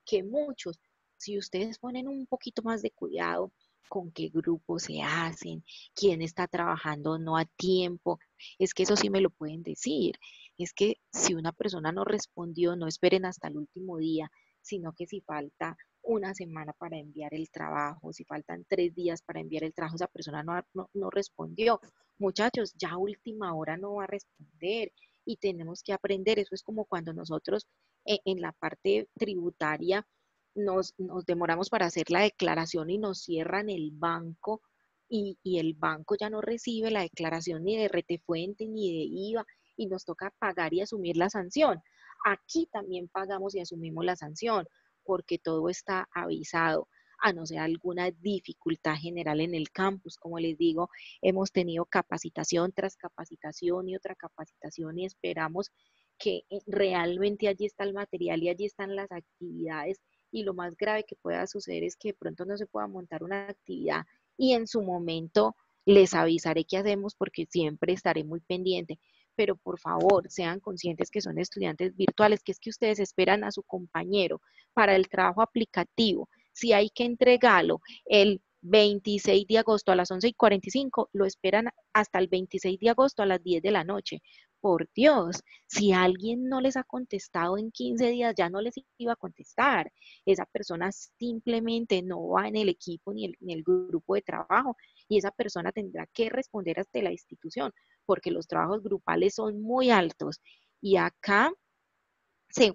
A: que muchos, si ustedes ponen un poquito más de cuidado con qué grupos se hacen, quién está trabajando no a tiempo, es que eso sí me lo pueden decir. Es que si una persona no respondió, no esperen hasta el último día, sino que si falta una semana para enviar el trabajo, si faltan 3 días para enviar el trabajo, esa persona no respondió. Muchachos, ya a última hora no va a responder y tenemos que aprender. Eso es como cuando nosotros en la parte tributaria nos demoramos para hacer la declaración y nos cierran el banco y el banco ya no recibe la declaración ni de retefuente ni de IVA y nos toca pagar y asumir la sanción. Aquí también pagamos y asumimos la sanción porque todo está avisado a no ser alguna dificultad general en el campus. Como les digo, hemos tenido capacitación tras capacitación y otra capacitación y esperamos que realmente allí está el material y allí están las actividades y lo más grave que pueda suceder es que de pronto no se pueda montar una actividad y en su momento les avisaré qué hacemos porque siempre estaré muy pendiente. Pero por favor, sean conscientes que son estudiantes virtuales, que es que ustedes esperan a su compañero para el trabajo aplicativo. Si hay que entregarlo el 26 de agosto a las 11:45, lo esperan hasta el 26 de agosto a las 10 de la noche. Por Dios, si alguien no les ha contestado en 15 días, ya no les iba a contestar. Esa persona simplemente no va en el equipo ni el grupo de trabajo y esa persona tendrá que responder ante la institución porque los trabajos grupales son muy altos y acá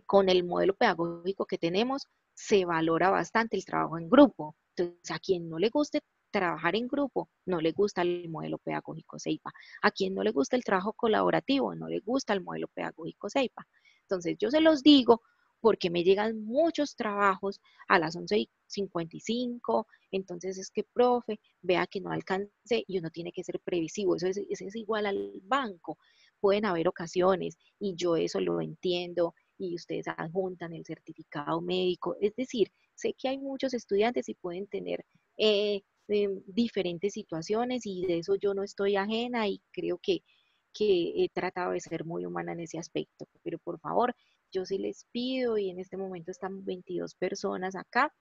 A: con el modelo pedagógico que tenemos se valora bastante el trabajo en grupo. Entonces, a quien no le guste trabajar en grupo, no le gusta el modelo pedagógico CEIPA. A quien no le gusta el trabajo colaborativo, no le gusta el modelo pedagógico CEIPA. Entonces, yo se los digo porque me llegan muchos trabajos a las 11:55, entonces es que, profe, vea que no alcancé y uno tiene que ser previsivo, eso es igual al banco. Pueden haber ocasiones y yo eso lo entiendo y ustedes adjuntan el certificado médico. Es decir, sé que hay muchos estudiantes y pueden tener diferentes situaciones y de eso yo no estoy ajena y creo que he tratado de ser muy humana en ese aspecto. Pero por favor, yo sí les pido, y en este momento están 22 personas acá,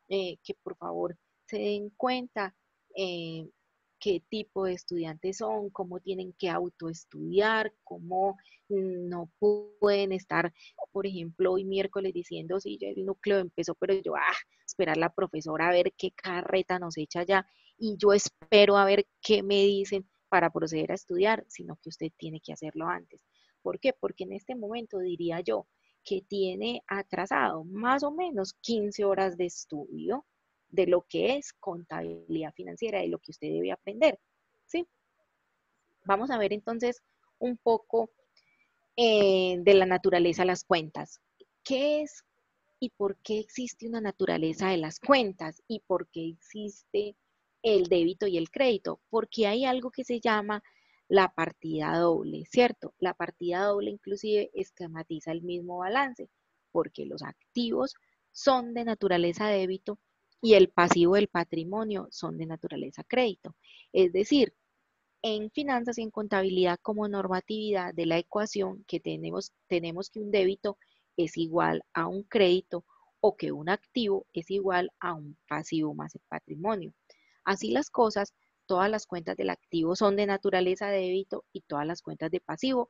A: que por favor se den cuenta qué tipo de estudiantes son, cómo tienen que autoestudiar, cómo no pueden estar, por ejemplo, hoy miércoles diciendo, sí, ya el núcleo empezó, pero yo, esperar la profesora a ver qué carreta nos echa ya, y yo espero a ver qué me dicen para proceder a estudiar, sino que usted tiene que hacerlo antes. ¿Por qué? Porque en este momento diría yo que tiene atrasado más o menos 15 horas de estudio de lo que es contabilidad financiera, de lo que usted debe aprender, ¿sí? Vamos a ver entonces un poco de la naturaleza de las cuentas. ¿Qué es y por qué existe una naturaleza de las cuentas? ¿Y por qué existe el débito y el crédito? Porque hay algo que se llama la partida doble, ¿cierto? La partida doble inclusive esquematiza el mismo balance, porque los activos son de naturaleza débito y el pasivo del patrimonio son de naturaleza crédito. Es decir, en finanzas y en contabilidad como normatividad de la ecuación que tenemos que un débito es igual a un crédito o que un activo es igual a un pasivo más el patrimonio. Así las cosas, todas las cuentas del activo son de naturaleza débito y todas las cuentas de pasivo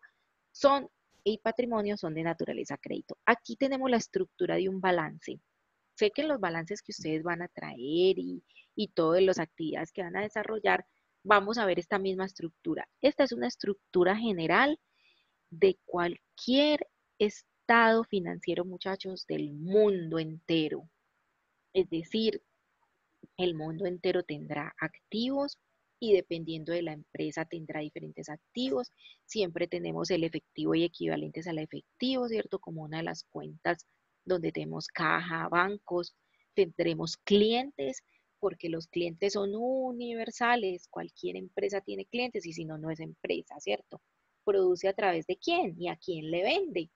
A: son y patrimonio son de naturaleza crédito. Aquí tenemos la estructura de un balance. Sé que en los balances que ustedes van a traer y todas las actividades que van a desarrollar, vamos a ver esta misma estructura. Esta es una estructura general de cualquier estado financiero, muchachos, del mundo entero. Es decir, el mundo entero tendrá activos y dependiendo de la empresa tendrá diferentes activos. Siempre tenemos el efectivo y equivalentes al efectivo, ¿cierto? Como una de las cuentas donde tenemos caja, bancos, tendremos clientes, porque los clientes son universales. Cualquier empresa tiene clientes y si no, no es empresa, ¿cierto? ¿Produce a través de quién y a quién le vende?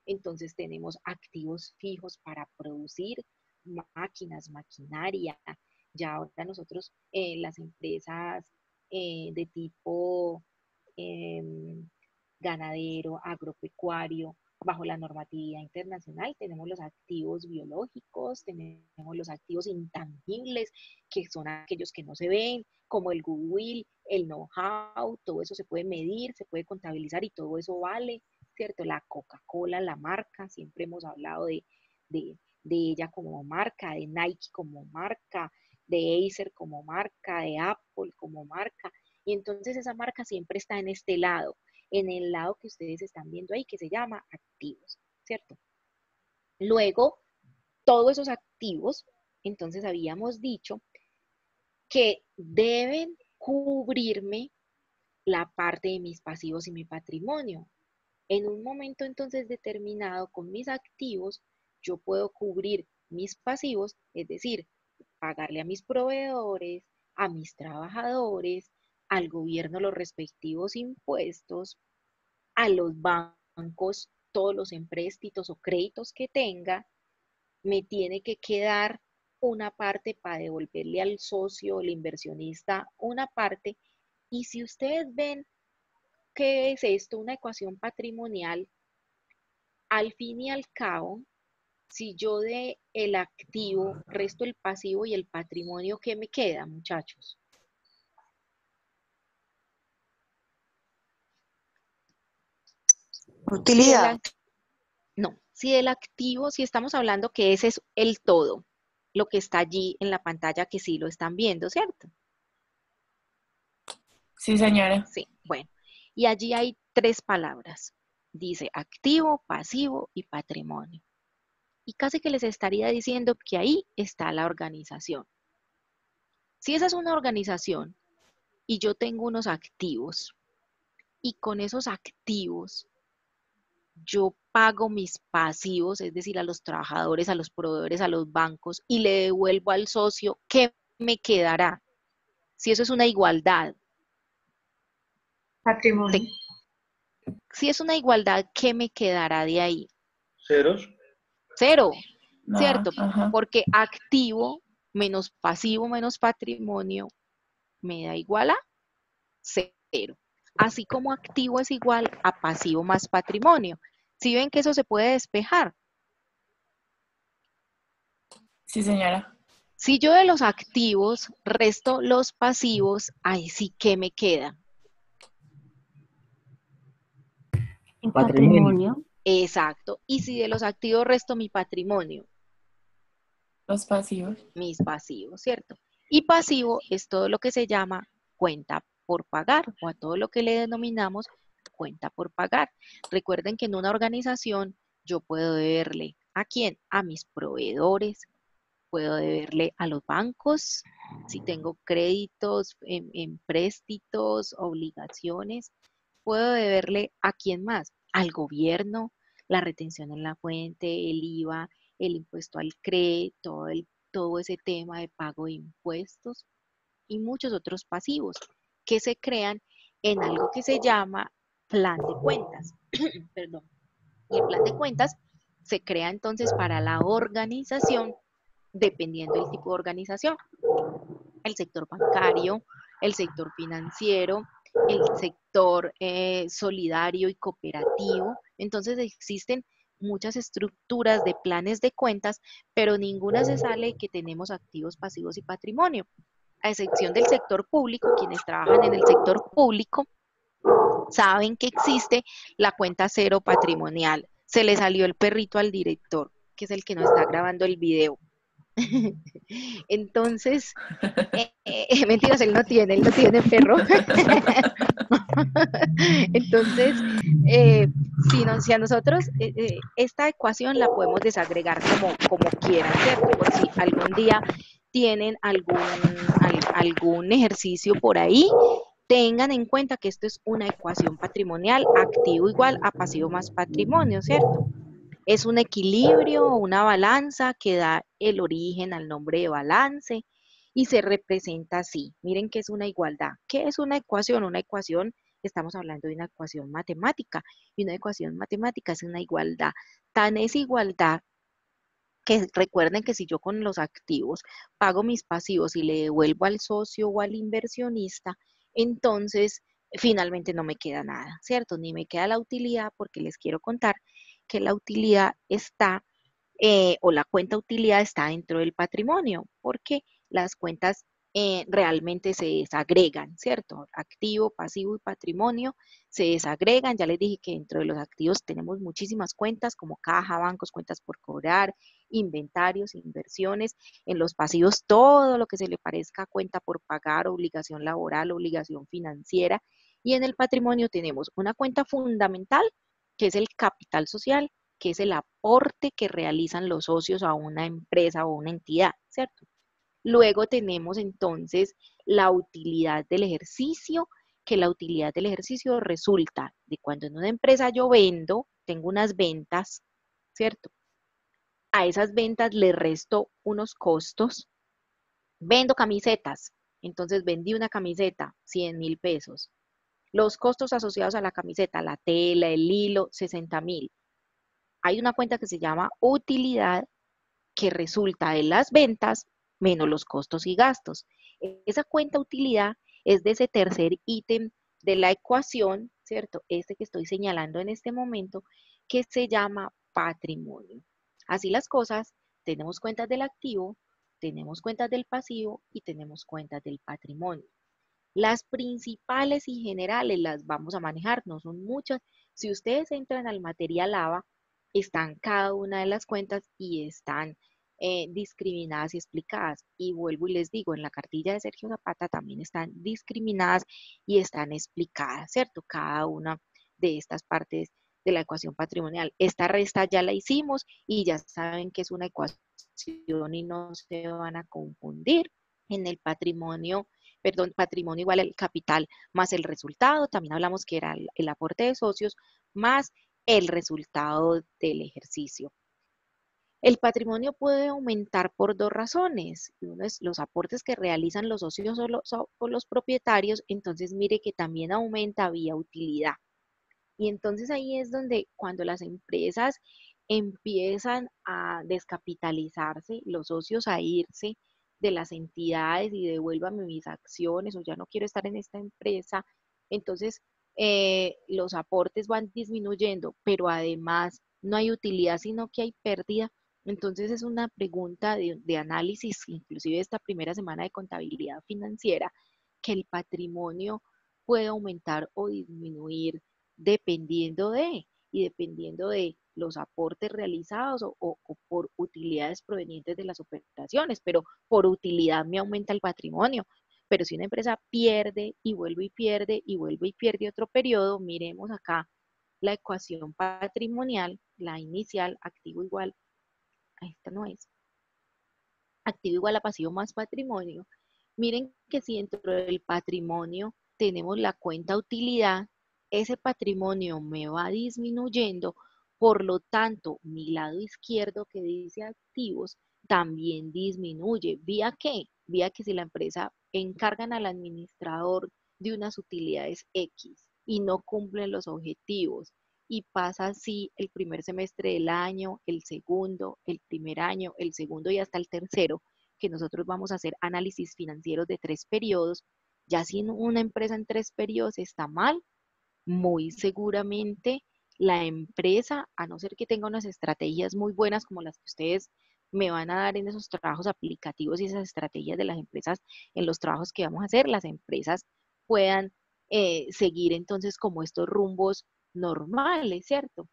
A: Entonces tenemos activos fijos para producir máquinas, maquinaria. Ya ahora nosotros, las empresas de tipo em, ganadero, agropecuario, bajo la normatividad internacional, tenemos los activos biológicos, tenemos los activos intangibles, que son aquellos que no se ven, como el goodwill, el know-how, todo eso se puede medir, se puede contabilizar y todo eso vale. ¿Cierto? La Coca-Cola, la marca, siempre hemos hablado de ella como marca, de Nike como marca, de Acer como marca, de Apple como marca. Y entonces esa marca siempre está en este lado, en el lado que ustedes están viendo ahí, que se llama activos, ¿cierto? Luego, todos esos activos, entonces habíamos dicho que deben cubrirme la parte de mis pasivos y mi patrimonio. En un momento entonces determinado con mis activos, yo puedo cubrir mis pasivos, es decir, pagarle a mis proveedores, a mis trabajadores, al gobierno los respectivos impuestos, a los bancos todos los empréstitos o créditos que tenga, me tiene que quedar una parte para devolverle al socio o el inversionista una parte. Y si ustedes ven qué es esto, una ecuación patrimonial, al fin y al cabo, si yo de el activo resto el pasivo y el patrimonio, ¿qué me queda, muchachos?
E: Utilidad.
A: No, si el activo, si estamos hablando que ese es el todo, lo que está allí en la pantalla que sí lo están viendo, ¿cierto?
D: Sí, señora.
A: Sí, bueno. Y allí hay 3 palabras. Dice activo, pasivo y patrimonio. Y casi que les estaría diciendo que ahí está la organización. Si esa es una organización y yo tengo unos activos y con esos activos yo pago mis pasivos, es decir, a los trabajadores, a los proveedores, a los bancos y le devuelvo al socio, ¿qué me quedará? Si eso es una igualdad.
C: Patrimonio.
A: Si es una igualdad, ¿qué me quedará de ahí?
E: Ceros.
A: 0,
D: No,
A: ¿cierto?
D: ajá.
A: Porque activo menos pasivo menos patrimonio me da igual a 0. Así como activo es igual a pasivo más patrimonio. ¿Sí ven que eso se puede despejar?
D: Sí, señora.
A: Si yo de los activos resto los pasivos, ahí sí que me queda.
E: El patrimonio.
A: Exacto. Y si de los activos resto mi patrimonio,
D: Los pasivos.
A: mis pasivos, ¿cierto? Y pasivo es todo lo que se llama cuenta por pagar o a todo lo que le denominamos cuenta por pagar. Recuerden que en una organización yo puedo deberle ¿a quién? A mis proveedores, puedo deberle a los bancos, si tengo créditos, empréstitos, obligaciones, puedo deberle a quién más, al gobierno, la retención en la fuente, el IVA, el impuesto al CRE, todo ese tema de pago de impuestos y muchos otros pasivos que se crean en algo que se llama plan de cuentas. Perdón. Y el plan de cuentas se crea entonces para la organización dependiendo del tipo de organización. El sector bancario, el sector financiero, el sector solidario y cooperativo. Entonces existen muchas estructuras de planes de cuentas, pero ninguna se sale que tenemos activos, pasivos y patrimonio. A excepción del sector público, quienes trabajan en el sector público saben que existe la cuenta cero patrimonial. Se le salió el perrito al director, que es el que nos está grabando el video. Entonces, mentiras, él no tiene perro. Entonces, si a nosotros esta ecuación la podemos desagregar como quieran, ¿cierto? Por si algún día tienen algún ejercicio por ahí, tengan en cuenta que esto es una ecuación patrimonial, activo igual a pasivo más patrimonio, ¿cierto? Es un equilibrio o una balanza que da el origen al nombre de balance y se representa así. Miren que es una igualdad. ¿Qué es una ecuación? Una ecuación, estamos hablando de una ecuación matemática y una ecuación matemática es una igualdad. Tan es igualdad que recuerden que si yo con los activos pago mis pasivos y le devuelvo al socio o al inversionista, entonces finalmente no me queda nada, ¿cierto? Ni me queda la utilidad porque les quiero contar que la utilidad está, o la cuenta utilidad está dentro del patrimonio, porque las cuentas realmente se desagregan, ¿cierto? Activo, pasivo y patrimonio se desagregan. Ya les dije que dentro de los activos tenemos muchísimas cuentas como caja, bancos, cuentas por cobrar, inventarios, inversiones. En los pasivos todo lo que se le parezca a cuenta por pagar, obligación laboral, obligación financiera. Y en el patrimonio tenemos una cuenta fundamental, que es el capital social, que es el aporte que realizan los socios a una empresa o una entidad, ¿cierto? Luego tenemos entonces la utilidad del ejercicio, que la utilidad del ejercicio resulta de cuando en una empresa yo vendo, tengo unas ventas, ¿cierto? A esas ventas le resto unos costos. Vendo camisetas, entonces vendí una camiseta, 100.000 pesos. Los costos asociados a la camiseta, la tela, el hilo, 60.000. Hay una cuenta que se llama utilidad que resulta de las ventas menos los costos y gastos. Esa cuenta utilidad es de ese tercer ítem de la ecuación, ¿cierto? Este que estoy señalando en este momento, que se llama patrimonio. Así las cosas, tenemos cuentas del activo, tenemos cuentas del pasivo y tenemos cuentas del patrimonio. Las principales y generales las vamos a manejar, no son muchas. Si ustedes entran al material ABA, están cada una de las cuentas y están discriminadas y explicadas. Y vuelvo y les digo, en la cartilla de Sergio Zapata también están discriminadas y están explicadas, ¿cierto? Cada una de estas partes de la ecuación patrimonial. Esta resta ya la hicimos y ya saben que es una ecuación y no se van a confundir. En el patrimonio, perdón, patrimonio igual al capital más el resultado, también hablamos que era el aporte de socios más el resultado del ejercicio. El patrimonio puede aumentar por dos razones. Uno es los aportes que realizan los socios o los propietarios, entonces mire que también aumenta vía utilidad. Y entonces ahí es donde cuando las empresas empiezan a descapitalizarse, los socios a irse, de las entidades y devuélvame mis acciones o ya no quiero estar en esta empresa, entonces los aportes van disminuyendo, pero además no hay utilidad, sino que hay pérdida. Entonces es una pregunta de análisis, inclusive esta primera semana de contabilidad financiera, que el patrimonio puede aumentar o disminuir dependiendo y dependiendo de los aportes realizados o por utilidades provenientes de las operaciones, pero por utilidad me aumenta el patrimonio. Pero si una empresa pierde y vuelve y pierde y vuelve y pierde otro periodo, miremos acá la ecuación patrimonial, la inicial, activo igual, esta no es, activo igual a pasivo más patrimonio. Miren que si dentro del patrimonio tenemos la cuenta utilidad, ese patrimonio me va disminuyendo, por lo tanto, mi lado izquierdo que dice activos también disminuye. ¿Vía qué? Vía que si la empresa encargan al administrador de unas utilidades X y no cumplen los objetivos y pasa así el primer semestre del año, el segundo, el primer año, el segundo y hasta el tercero, que nosotros vamos a hacer análisis financieros de 3 periodos, ya si una empresa en 3 periodos está mal, muy seguramente la empresa, a no ser que tenga unas estrategias muy buenas como las que ustedes me van a dar en esos trabajos aplicativos y esas estrategias de las empresas en los trabajos que vamos a hacer, las empresas puedan seguir entonces como estos rumbos normales, ¿cierto?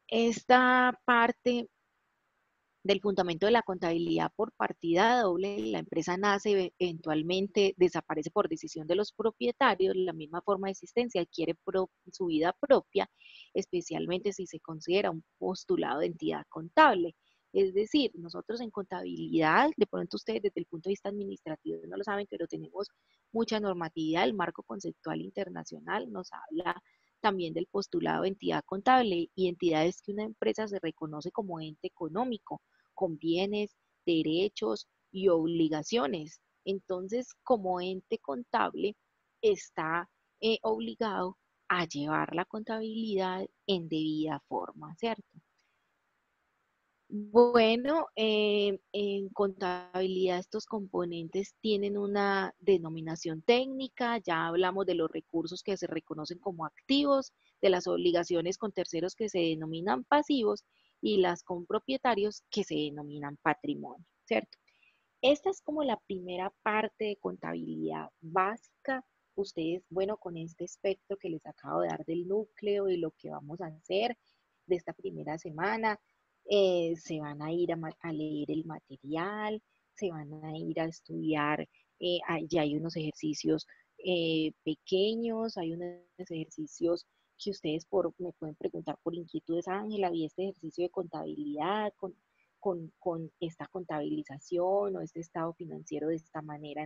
A: Esta parte del fundamento de la contabilidad por partida doble, la empresa nace, eventualmente desaparece por decisión de los propietarios, la misma forma de existencia, adquiere su vida propia, especialmente si se considera un postulado de entidad contable. Es decir, nosotros en contabilidad, de pronto ustedes desde el punto de vista administrativo no lo saben, pero tenemos mucha normatividad, el marco conceptual internacional nos habla también del postulado de entidad contable y entidades que una empresa se reconoce como ente económico con bienes, derechos y obligaciones. Entonces, como ente contable, está obligado a llevar la contabilidad en debida forma, ¿cierto? Bueno, en contabilidad estos componentes tienen una denominación técnica, ya hablamos de los recursos que se reconocen como activos, de las obligaciones con terceros que se denominan pasivos y las con propietarios que se denominan patrimonio, ¿cierto? Esta es como la primera parte de contabilidad básica. Ustedes, bueno, con este aspecto que les acabo de dar del núcleo y lo que vamos a hacer de esta primera semana, se van a ir a leer el material, se van a ir a estudiar, ya hay unos ejercicios pequeños, hay unos ejercicios que ustedes me pueden preguntar por inquietudes, Ángela, vi este ejercicio de contabilidad con esta contabilización o este estado financiero de esta manera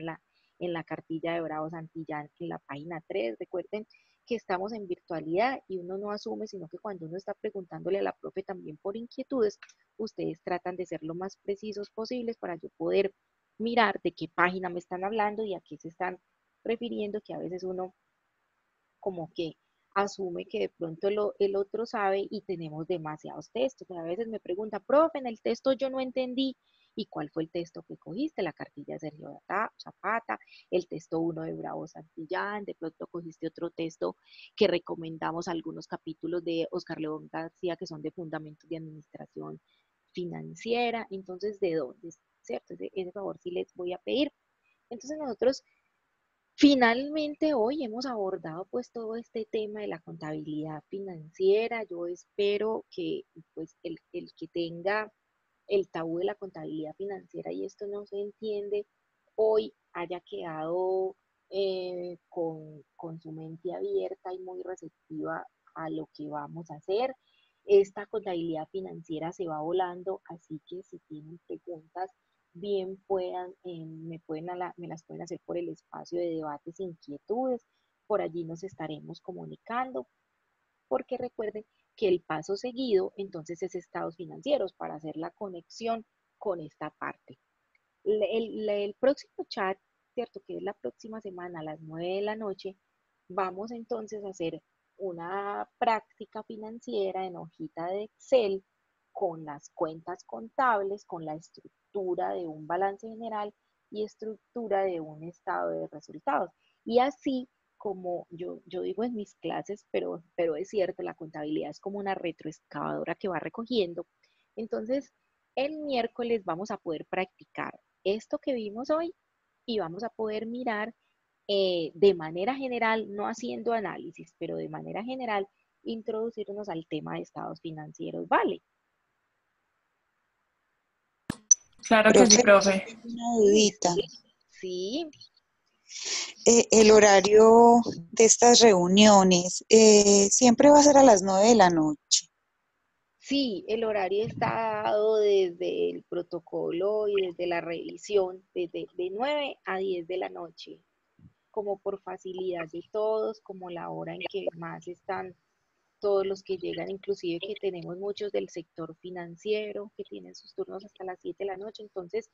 A: en la cartilla de Bravo Santillán en la página 3. Recuerden que estamos en virtualidad y uno no asume, sino que cuando uno está preguntándole a la profe también por inquietudes, ustedes tratan de ser lo más precisos posibles para yo poder mirar de qué página me están hablando y a qué se están refiriendo, que a veces uno como que asume que de pronto el otro sabe y tenemos demasiados textos. A veces me pregunta, profe, en el texto yo no entendí. ¿Y cuál fue el texto que cogiste? La cartilla de Sergio Zapata, el texto 1 de Bravo Santillán, de pronto cogiste otro texto que recomendamos algunos capítulos de Oscar León García que son de Fundamentos de Administración Financiera. Entonces, ¿de dónde? ¿Cierto? Ese favor sí les voy a pedir. Entonces nosotros finalmente hoy hemos abordado pues todo este tema de la contabilidad financiera. Yo espero que pues el que tenga el tabú de la contabilidad financiera y esto no se entiende, hoy haya quedado con su mente abierta y muy receptiva a lo que vamos a hacer. Esta contabilidad financiera se va volando, así que si tienen preguntas, bien puedan, me las pueden hacer por el espacio de debates e inquietudes. Por allí nos estaremos comunicando, porque recuerden que el paso seguido entonces es estados financieros para hacer la conexión con esta parte. El próximo chat, ¿cierto? Que es la próxima semana a las 9 de la noche, vamos entonces a hacer una práctica financiera en hojita de Excel con las cuentas contables, con la estructura de un balance general y estructura de un estado de resultados. Y así como yo digo en mis clases, pero es cierto, la contabilidad es como una retroexcavadora que va recogiendo. Entonces, el miércoles vamos a poder practicar esto que vimos hoy y vamos a poder mirar de manera general, no haciendo análisis, pero de manera general, introducirnos al tema de estados financieros, ¿vale?
D: Claro que sí,
F: Profe,
D: profe.
F: una dudita.
A: Sí,
F: El horario de estas reuniones siempre va a ser a las 9 de la noche.
A: sí, el horario está dado desde el protocolo y desde la revisión, desde de 9 a 10 de la noche, como por facilidad de todos, como la hora en que más están todos los que llegan, inclusive que tenemos muchos del sector financiero que tienen sus turnos hasta las 7 de la noche. Entonces,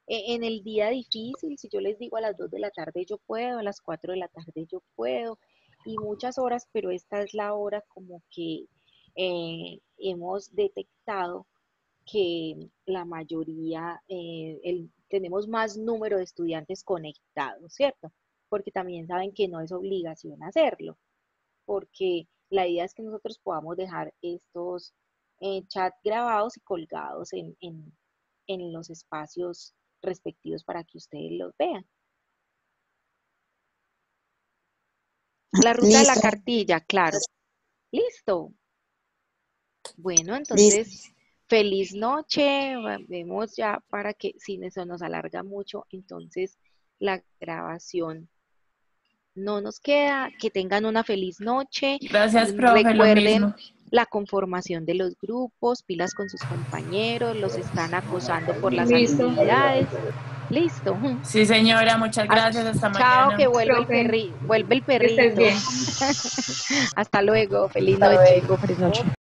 A: en el día difícil, si yo les digo a las 2 de la tarde yo puedo, a las 4 de la tarde yo puedo, y muchas horas, pero esta es la hora como que hemos detectado que la mayoría, tenemos más número de estudiantes conectados, ¿cierto? Porque también saben que no es obligación hacerlo, porque la idea es que nosotros podamos dejar estos chats grabados y colgados en los espacios respectivos para que ustedes los vean. La ruta de la
F: Listo,
A: cartilla, claro. Listo. Bueno,
F: listo.
A: entonces, feliz noche. Vemos ya para que si eso nos alarga mucho, entonces la grabación no nos queda. Que tengan una feliz noche.
D: Gracias, profe, lo
A: Recuerden
D: mismo.
A: la conformación de los grupos, pilas con sus compañeros, los están acosando por las
C: Listo.
A: actividades. Listo.
D: Sí, señora, muchas
A: Ah,
D: gracias. Hasta
A: chao, que
D: mañana.
C: Profe,
A: vuelve el
C: que estés
A: perrito.
C: bien.
A: Hasta luego, feliz
D: Hasta
A: noche.
D: luego, feliz noche.